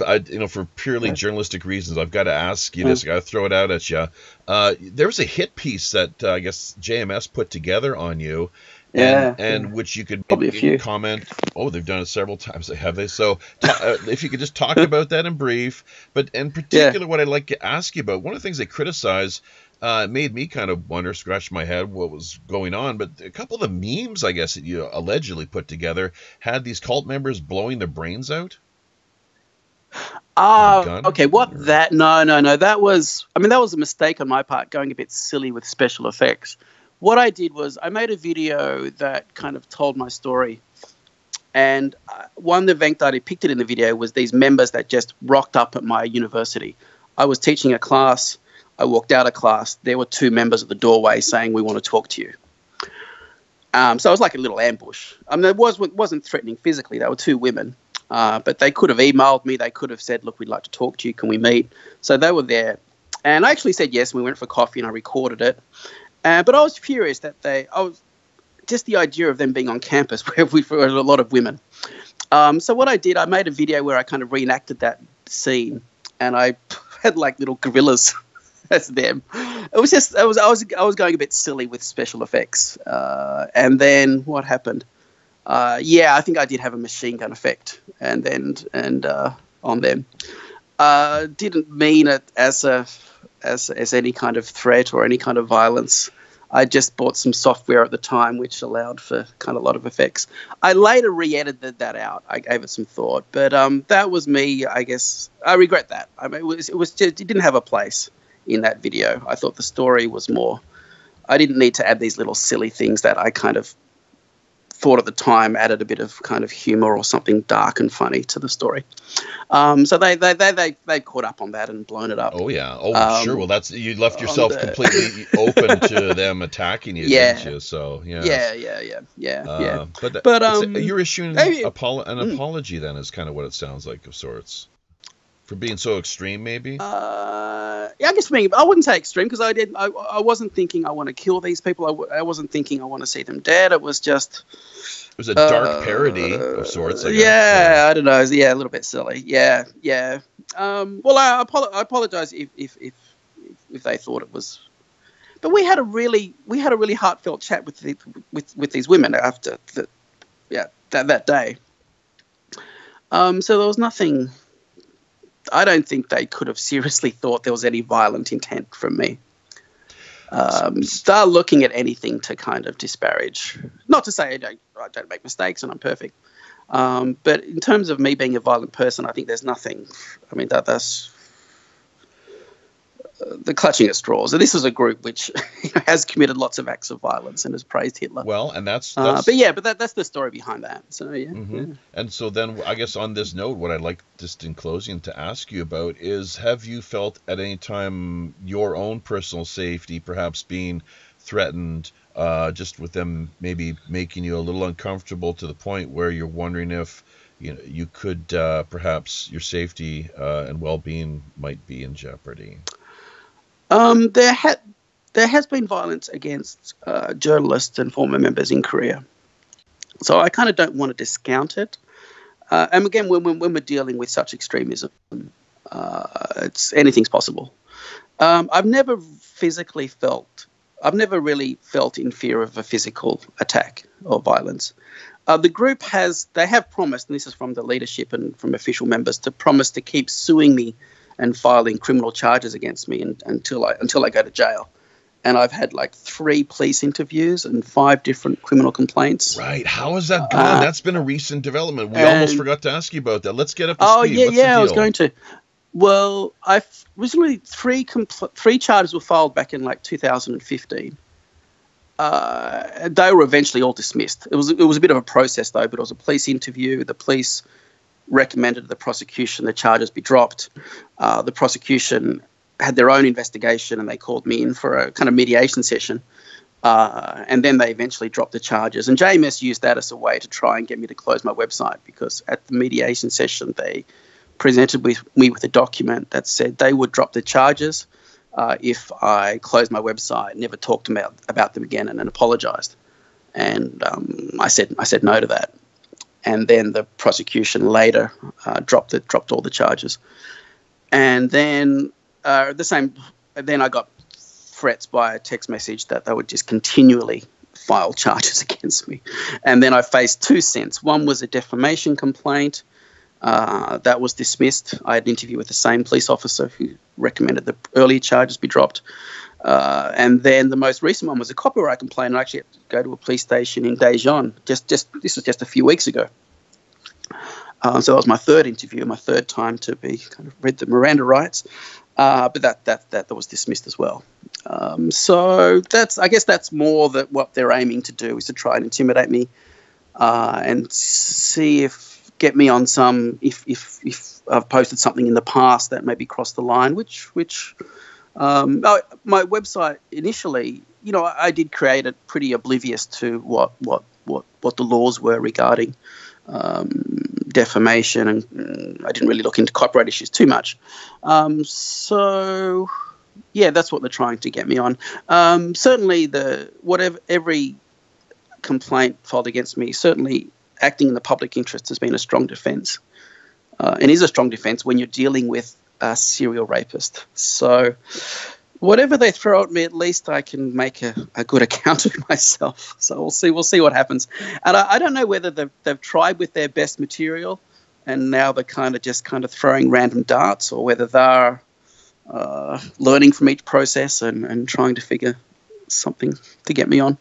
for purely journalistic reasons, I've got to ask you this. I got to throw it out at you. There was a hit piece that I guess JMS put together on you. And which you could maybe comment. Oh, they've done it several times, have they? So if you could just talk about that in brief. But in particular, what I'd like to ask you about, one of the things they criticize made me kind of wonder, scratch my head what was going on. But a couple of the memes, I guess, that you allegedly put together had these cult members blowing their brains out. Okay. No. That was a mistake on my part, going a bit silly with special effects. What I did was I made a video that kind of told my story. And one event that I depicted in the video was these members that just rocked up at my university. I was teaching a class. I walked out of class. There were two members at the doorway saying, "We want to talk to you." So it was like a little ambush. It wasn't threatening physically. They were two women. But they could have emailed me. They could have said, "Look, we'd like to talk to you. Can we meet?" So they were there. And I actually said yes. We went for coffee and I recorded it. But I was furious that just the idea of them being on campus where we were a lot of women. So what I did, I made a video where I kind of reenacted that scene, and I had like little gorillas as them. It was just I was going a bit silly with special effects. And then what happened? I think I did have a machine gun effect, and on them. Didn't mean it as any kind of threat or any kind of violence. I just bought some software at the time which allowed for kind of a lot of effects. I later re-edited that out. I gave it some thought, but that was me. I guess I regret that. I mean, it didn't have a place in that video. I thought the story was more. I didn't need to add these little silly things that I kind of thought at the time added a bit of kind of humor or something dark and funny to the story. So they caught up on that and blown it up. Oh yeah. Oh sure. Well, you left yourself completely open to them attacking you, didn't you? So yeah. Yeah. But you're issuing an apology then, is kind of what it sounds like, of sorts, for being so extreme, maybe. I guess I wouldn't say extreme, because I wasn't thinking I want to kill these people. I wasn't thinking I want to see them dead. It was just. It was a dark parody of sorts, I guess. Yeah, I don't know. Yeah, a little bit silly. Yeah. Well, I apologize if they thought it was. But we had a really heartfelt chat with these women after that day. So there was nothing. I don't think they could have seriously thought there was any violent intent from me. Start looking at anything to kind of disparage. Not to say I don't make mistakes and I'm perfect. But in terms of me being a violent person, I think there's nothing. I mean, that's the clutching at straws. And this is a group which has committed lots of acts of violence and has praised Hitler. Well, and that's but that's the story behind that. So yeah. Mm-hmm. And so then, I guess on this note, what I'd like just in closing to ask you about is: have you felt at any time your own personal safety perhaps being threatened, just with them maybe making you a little uncomfortable to the point where you're wondering if you could perhaps your safety and well-being might be in jeopardy? There has been violence against journalists and former members in Korea, so I kind of don't want to discount it. And again, when we're dealing with such extremism, anything's possible. I've never really felt in fear of a physical attack or violence. The group have promised, and this is from the leadership and from official members, to promise to keep suing me and filing criminal charges against me until I go to jail. And I've had like 3 police interviews and 5 different criminal complaints. Right. How has that gone? That's been a recent development. We almost forgot to ask you about that. Let's get up to speed. What's the deal? I was going to. Well, originally 3 charges were filed back in like 2015. They were eventually all dismissed. It was a bit of a process though, but it was a police interview. The police recommended to the prosecution the charges be dropped. The prosecution had their own investigation, and they called me in for a kind of mediation session. And then they eventually dropped the charges. And JMS used that as a way to try and get me to close my website, because at the mediation session, they presented me with a document that said they would drop the charges if I closed my website, never talked about them again, and then apologised. And I said no to that. And then the prosecution later dropped all the charges. And then then I got threats by a text message that they would just continually file charges against me. And then I faced two sins. One was a defamation complaint that was dismissed. I had an interview with the same police officer who recommended the earlier charges be dropped. And then the most recent one was a copyright complaint. I actually had to go to a police station in Daejeon. This was just a few weeks ago. So that was my third interview, my third time to be kind of read the Miranda rights. But that was dismissed as well. So I guess that's more that what they're aiming to do, is to try and intimidate me and get me on some, if I've posted something in the past that maybe crossed the line, which my website initially, I did create it pretty oblivious to what the laws were regarding defamation, and I didn't really look into copyright issues too much. So yeah, that's what they're trying to get me on. Certainly every complaint filed against me, certainly acting in the public interest has been a strong defence, and is a strong defence when you're dealing with a serial rapist. So whatever they throw at me, at least I can make a good account of myself. So we'll see what happens. And I don't know whether they've tried with their best material and now they're kind of throwing random darts, or whether they're learning from each process and trying to figure something to get me on.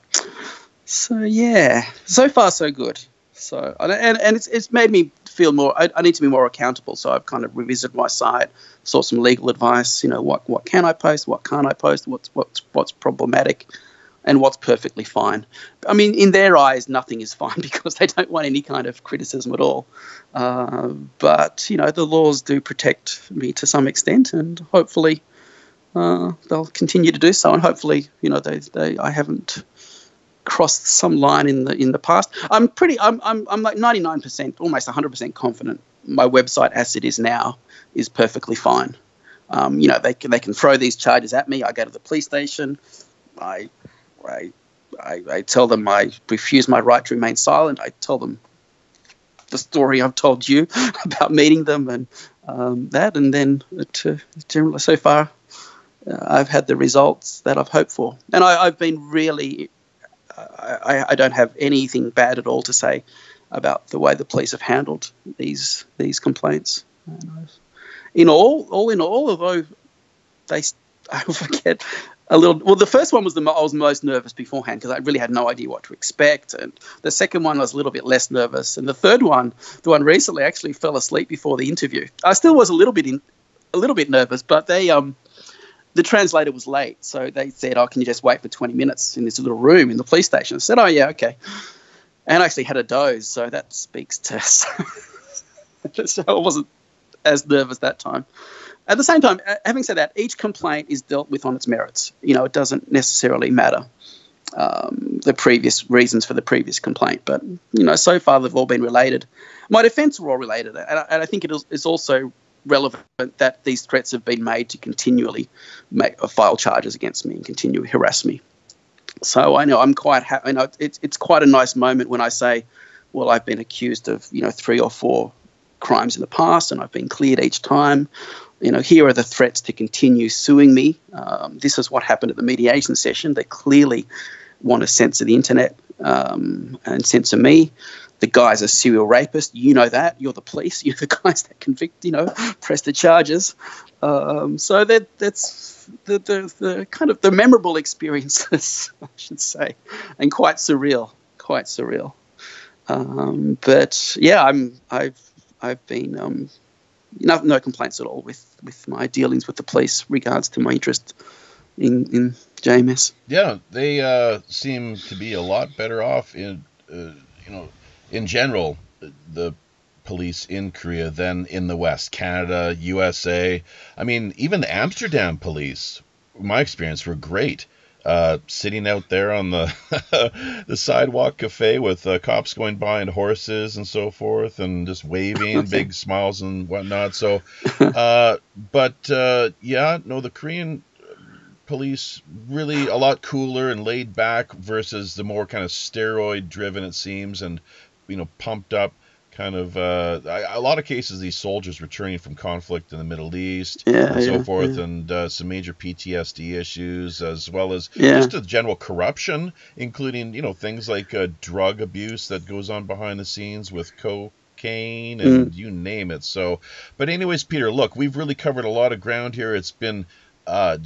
So yeah, so far so good. So and it's made me feel more. I need to be more accountable. So I've kind of revisited my site, sought some legal advice. What can I post? What can't I post? What's problematic, and what's perfectly fine. I mean, in their eyes, nothing is fine because they don't want any kind of criticism at all. But the laws do protect me to some extent, and hopefully they'll continue to do so. And hopefully, I haven't crossed some line in the past. I'm like 99%, almost 100% confident my website as it is now is perfectly fine. They can throw these charges at me. I go to the police station. I tell them I refuse my right to remain silent. I tell them the story I've told you about meeting them and that, and then generally so far I've had the results that I've hoped for, and I've been really. I don't have anything bad at all to say about the way the police have handled these complaints. All in all, although I forget a little. Well, the first one was I was most nervous beforehand because I really had no idea what to expect, and the second one I was a little bit less nervous, and the third one, the one recently, I actually fell asleep before the interview. I still was a little bit nervous, but the translator was late, so they said, can you just wait for 20 minutes in this little room in the police station? I said, yeah, okay. And I actually had a doze, so that speaks to so I wasn't as nervous that time. At the same time, having said that, each complaint is dealt with on its merits. It doesn't necessarily matter the previous reasons for the previous complaint, but, so far they've all been related. My defence were all related, and I think it's also relevant that these threats have been made to continually file charges against me and continue to harass me. So I know I'm quite happy. It's quite a nice moment when I say, well, I've been accused of 3 or 4 crimes in the past, and I've been cleared each time. Here are the threats to continue suing me. This is what happened at the mediation session. They clearly want to censor the internet and censor me. The guy's a serial rapist. You know that. You're the police. You're the guys that convict, press the charges. So that's the kind of the memorable experiences, I should say, and quite surreal. But yeah, I've been no complaints at all with my dealings with the police regards to my interest in JMS. Yeah, they seem to be a lot better off in general. The police in Korea than in the West, Canada, USA. I mean, even the Amsterdam police, my experience, were great. Sitting out there on the the sidewalk cafe with cops going by and horses and so forth, and just waving, big smiles and whatnot. So, the Korean police really a lot cooler and laid back versus the more kind of steroid driven, it seems, and pumped up kind of a lot of cases, these soldiers returning from conflict in the Middle East and so forth, and some major PTSD issues, as well as just the general corruption, including things like drug abuse that goes on behind the scenes with cocaine and you name it. So, but anyways, Peter, look, we've really covered a lot of ground here. It's been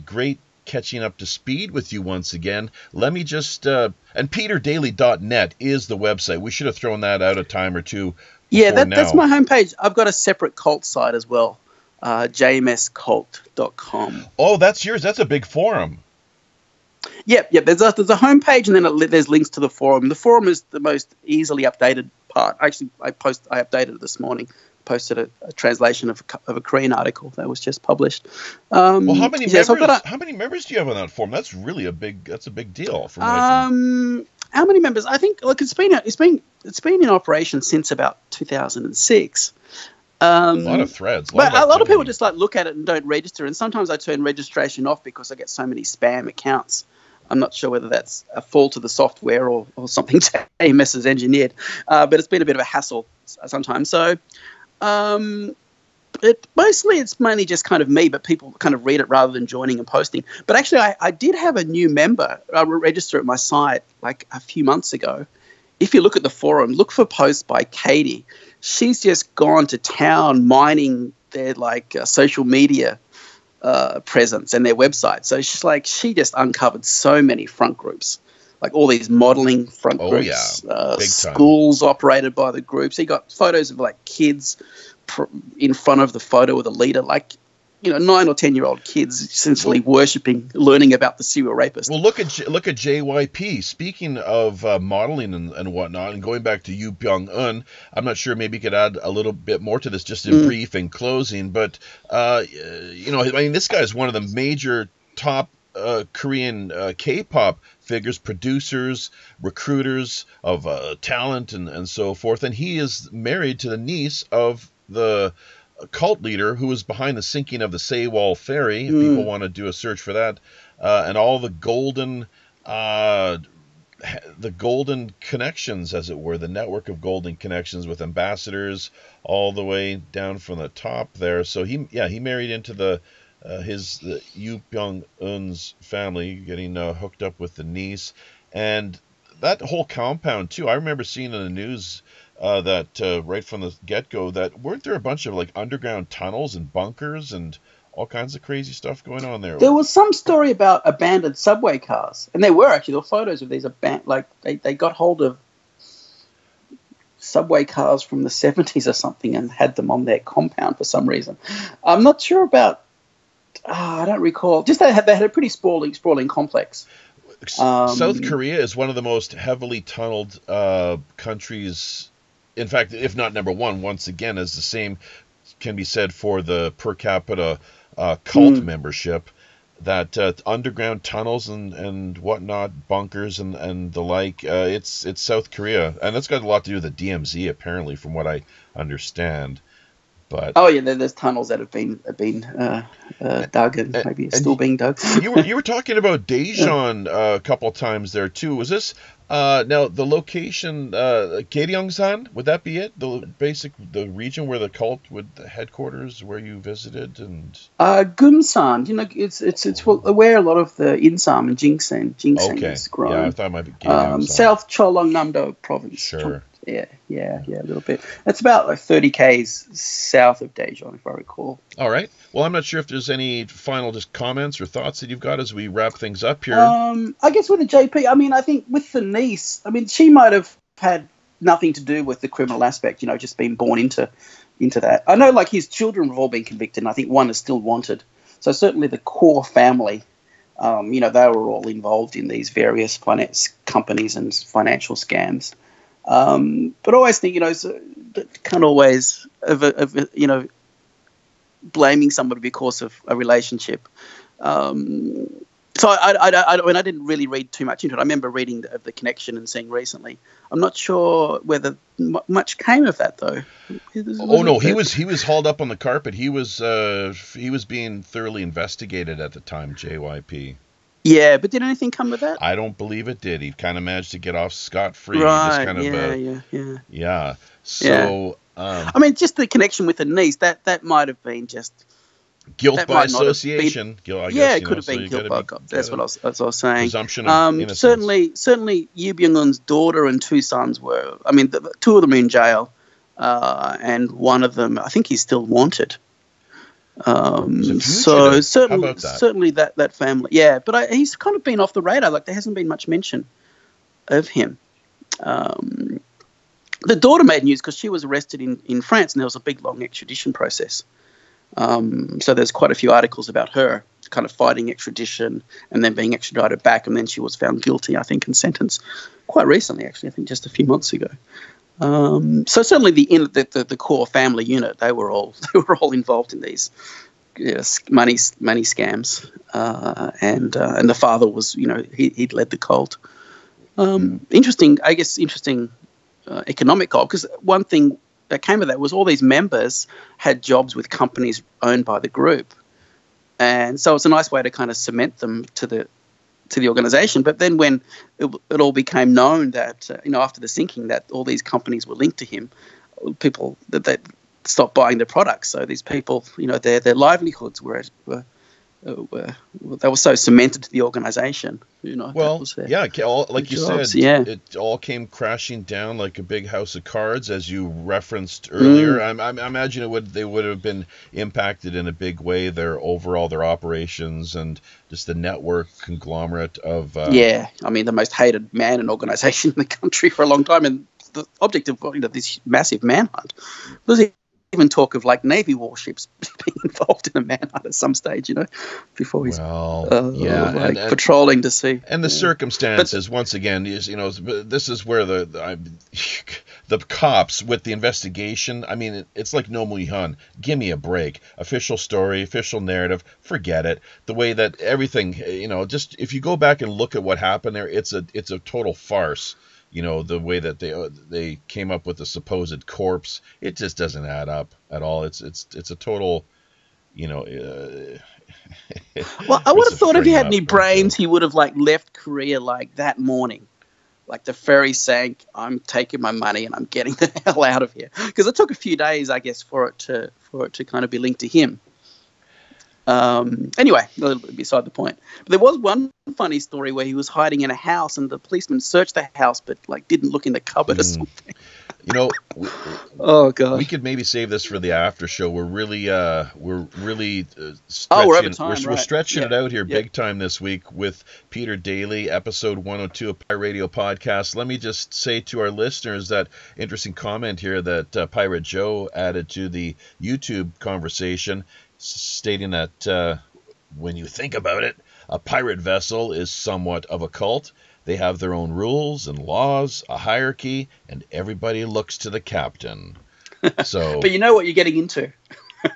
great catching up to speed with you once again. Let me just and PeterDaley.net is the website. We should have thrown that out a time or two. Yeah, that's my homepage. I've got a separate cult site as well, jmscult.com. Oh, that's yours. That's a big forum. Yep. There's a homepage, and then there's links to the forum. The forum is the most easily updated part. Actually, I updated it this morning. Posted a translation of a Korean article that was just published. Well, how many members do you have on that forum? That's really a big deal. How many members? I think it's been in operation since about 2006. A lot of threads. But a lot of people just look at it and don't register. And sometimes I turn registration off because I get so many spam accounts. I'm not sure whether that's a fault of the software or something AMS has engineered. But it's been a bit of a hassle sometimes. So it's mainly just kind of me, but people kind of read it rather than joining and posting. But actually, I did have a new member register at my site like a few months ago. If you look at the forum, look for posts by Katie. She's just gone to town mining their social media presence and their website. So she just uncovered so many front groups, like all these modeling front groups, schools operated by the groups. He got photos of kids in front of the photo of the leader, 9 or 10-year-old kids essentially worshipping, learning about the serial rapist. Well, look at JYP. Speaking of modeling and whatnot, and going back to Yoo Byung-eun, I'm not sure, maybe you could add a little bit more to this just in brief in closing, but this guy is one of the major top Korean K-pop figures, producers, recruiters of talent and so forth, and he is married to the niece of the cult leader who was behind the sinking of the Sewol ferry. If people want to do a search for that, and all the golden connections, as it were, the network of golden connections with ambassadors all the way down from the top there. So he married into the Yoo Byung-eun's family, getting hooked up with the niece, and that whole compound too. I remember seeing in the news that right from the get-go, that weren't there a bunch of underground tunnels and bunkers and all kinds of crazy stuff going on there? There was some story about abandoned subway cars, and there were photos of these they got hold of subway cars from the 70s or something and had them on their compound for some reason. I'm not sure about. I don't recall. Just they had a pretty sprawling complex. South Korea is one of the most heavily tunneled countries. In fact, if not number one, once again, as the same can be said for the per capita cult membership, that underground tunnels and whatnot, bunkers and the like, it's South Korea. And that's got a lot to do with the DMZ, apparently, from what I understand. But there's tunnels that have been dug and maybe still being dug. you were talking about Daejeon a couple of times there too. Was this now the location Gyeongsan? Would that be it? The region where the cult the headquarters where you visited and Gumsan. It's where a lot of the Insam and ginseng is grown. Yeah, I thought it might be Gyeongsan. South Chollongnam-do province. Sure. Yeah, a little bit. It's about 30 k's south of Daejeon, if I recall. All right. Well, I'm not sure if there's any final just comments or thoughts that you've got as we wrap things up here. I guess with the JP, I think with the niece, she might have had nothing to do with the criminal aspect, just being born into that. I know, his children have all been convicted, and I think one is still wanted. So certainly the core family, they were all involved in these various finance companies and financial scams. But I always think, can't always blaming somebody because of a relationship. So I didn't really read too much into it. I remember reading of the connection and seeing recently. I'm not sure whether much came of that though. Oh no, he was hauled up on the carpet. He was being thoroughly investigated at the time. JYP. Yeah, but did anything come of that? I don't believe it did. He kind of managed to get off scot-free. Right. Just kind of, yeah. So. I mean, just the connection with the niece that might have been just. Guilt by association. It could have been guilt by. That's what I was saying. Presumption of innocence. Certainly, Yu Byung-un's daughter and two sons were. I mean, two of them are in jail, and one of them, I think, he's still wanted. So certainly that family, yeah. But he's kind of been off the radar. Like there hasn't been much mention of him. The daughter made news because she was arrested in France, and there was a big long extradition process. So there's quite a few articles about her kind of fighting extradition and then being extradited back, and then she was found guilty, I think, and sentenced quite recently, actually, I think just a few months ago. So certainly the core family unit, they were all involved in these money scams, and the father was, he'd led the cult. Interesting economic cult, because one thing that came of that was all these members had jobs with companies owned by the group, and so it's a nice way to kind of cement them to the organization. But then when it all became known that after the sinking that all these companies were linked to him, people that they stopped buying their products. So these people, their livelihoods were they were so cemented to the organization. Well, like you jobs. said, it all came crashing down like a big house of cards, as you referenced earlier. I imagine they would have been impacted in a big way. Their operations and just the network conglomerate of. I mean, the most hated man and organization in the country for a long time, and the object of this massive manhunt. There's even talk of like Navy warships being involved in a manhunt at some stage, before he's patrolling to see. And the circumstances, once again, is this is where the cops with the investigation. I mean, it's like No Muy Han. Give me a break. Official story, official narrative. Forget it. The way that everything, just if you go back and look at what happened there, it's a total farce. The way that they came up with the supposed corpse, it just doesn't add up at all. It's a total, Well, I would have thought if he had any brains, he would have left Korea that morning. Like the ferry sank, I'm taking my money and I'm getting the hell out of here. Because it took a few days, I guess, for it to kind of be linked to him. Anyway, a little bit beside the point. But there was one funny story where he was hiding in a house and the policeman searched the house but didn't look in the cupboard or something. Oh god, we could maybe save this for the after show. We're really stretching, we're over time, we're stretching it out here big time this week with Peter Daley, episode 102 of Pirate Radio Podcast. Let me just say to our listeners that interesting comment here that Pirate Joe added to the YouTube conversation, stating that when you think about it, a pirate vessel is somewhat of a cult. They have their own rules and laws, a hierarchy, and everybody looks to the captain. So, but you know what you're getting into.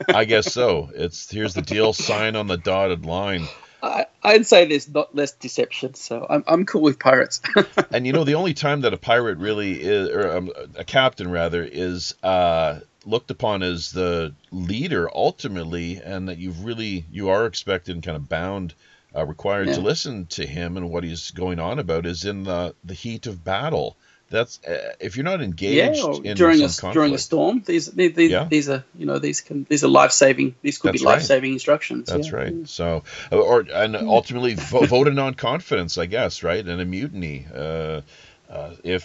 I guess so. Here's the deal, sign on the dotted line. I'd say there's not less deception, so I'm cool with pirates. And the only time that a pirate really is, or a captain rather, is looked upon as the leader ultimately, and that you are expected and kind of bound, required to listen to him and what he's going on about, is in the heat of battle. That's if you're not engaged in during a storm. These are life-saving. These could be life-saving instructions. That's right. So ultimately vote a non-confidence, I guess, right, and a mutiny if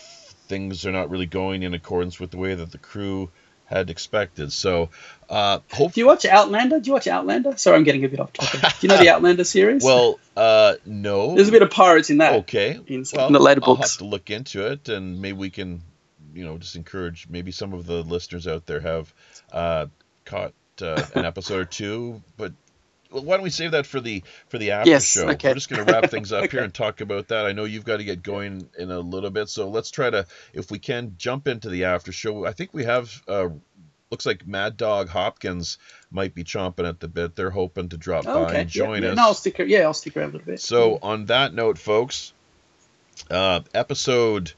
things are not really going in accordance with the way that the crew had expected. So, do you watch Outlander? Sorry, I'm getting a bit off topic. Do you know the Outlander series? Well, no. There's a bit of pirates in that. Okay. In the later books. I'll have to look into it, and maybe we can, just encourage. Maybe some of the listeners out there have caught an episode or two, but why don't we save that for the after show? Okay. We're just going to wrap things up Okay. here and talk about that. I know you've got to get going in a little bit, so let's try to, if we can, jump into the after show. I think we have, looks like Mad Dog Hopkins might be chomping at the bit. They're hoping to drop by and join us. No, I'll stick around a little bit. So on that note, folks, episode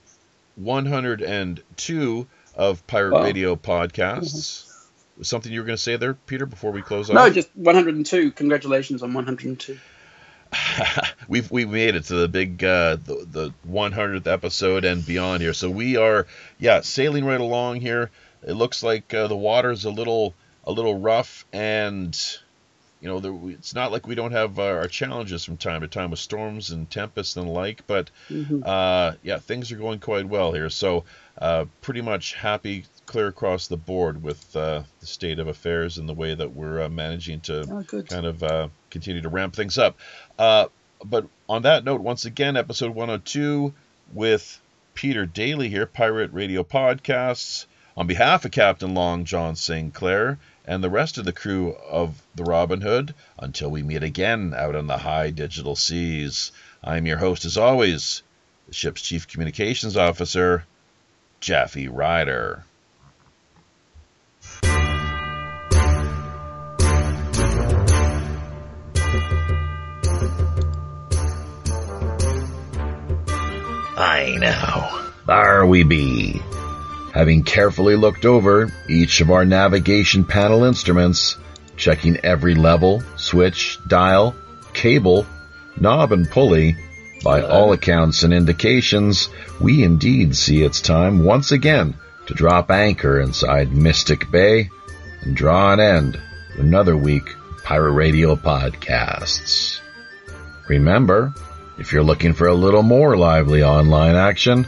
102 of Pirate Radio Podcasts. Something you were going to say there, Peter, before we close off? No, just 102. Congratulations on 102. we made it to the big the 100th episode and beyond here. So we are sailing right along here. It looks like the water's a little rough, and it's not like we don't have our challenges from time to time with storms and tempests and the like, but things are going quite well here. So pretty much happy clear across the board with the state of affairs and the way that we're managing to kind of continue to ramp things up. But on that note, once again, episode 102 with Peter Daley here, Pirate Radio Podcasts. On behalf of Captain Long John Sinclair and the rest of the crew of the Robin Hood, until we meet again out on the high digital seas, I'm your host as always, the ship's Chief Communications Officer, Jaffe Ryder. Aye now, there we be. Having carefully looked over each of our navigation panel instruments, checking every level, switch, dial, cable, knob and pulley, by all accounts and indications, we indeed see it's time once again to drop anchor inside Mystic Bay and draw an end to another week of Pirate Radio Podcasts. Remember, if you're looking for a little more lively online action,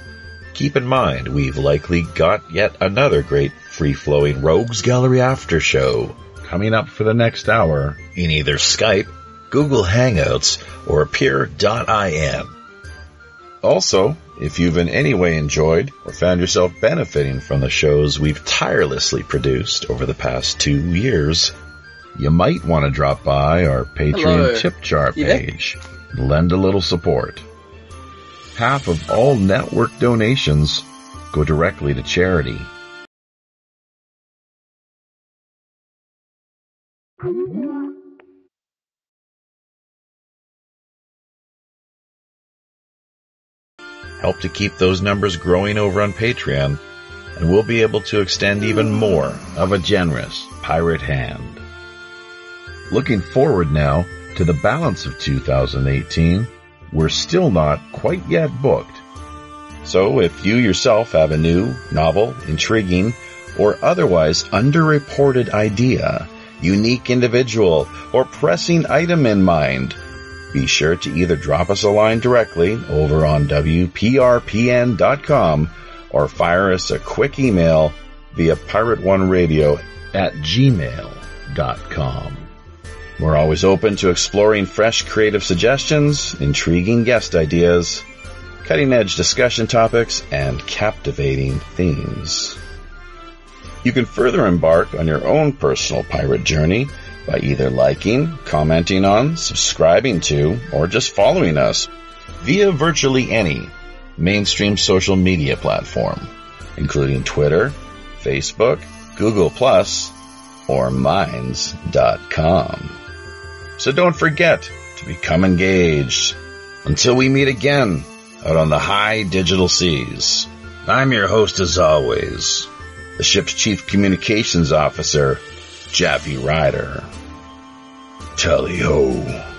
keep in mind we've likely got yet another great free-flowing Rogues Gallery after show coming up for the next hour in either Skype, Google Hangouts, or Peer.in. Also, if you've in any way enjoyed or found yourself benefiting from the shows we've tirelessly produced over the past 2 years, you might want to drop by our Patreon tip jar page and lend a little support. Half of all network donations go directly to charity. Help to keep those numbers growing over on Patreon, and we'll be able to extend even more of a generous pirate hand. Looking forward now to the balance of 2018, we're still not quite yet booked. So if you yourself have a new, novel, intriguing, or otherwise underreported idea, unique individual, or pressing item in mind, be sure to either drop us a line directly over on WPRPN.com or fire us a quick email via pirateoneradio@gmail.com. We're always open to exploring fresh creative suggestions, intriguing guest ideas, cutting-edge discussion topics, and captivating themes. You can further embark on your own personal pirate journey by either liking, commenting on, subscribing to, or just following us via virtually any mainstream social media platform, including Twitter, Facebook, Google+, or Minds.com. So don't forget to become engaged. Until we meet again out on the high digital seas, I'm your host as always, the ship's Chief Communications Officer, Jaffe Ryder. Tally-ho.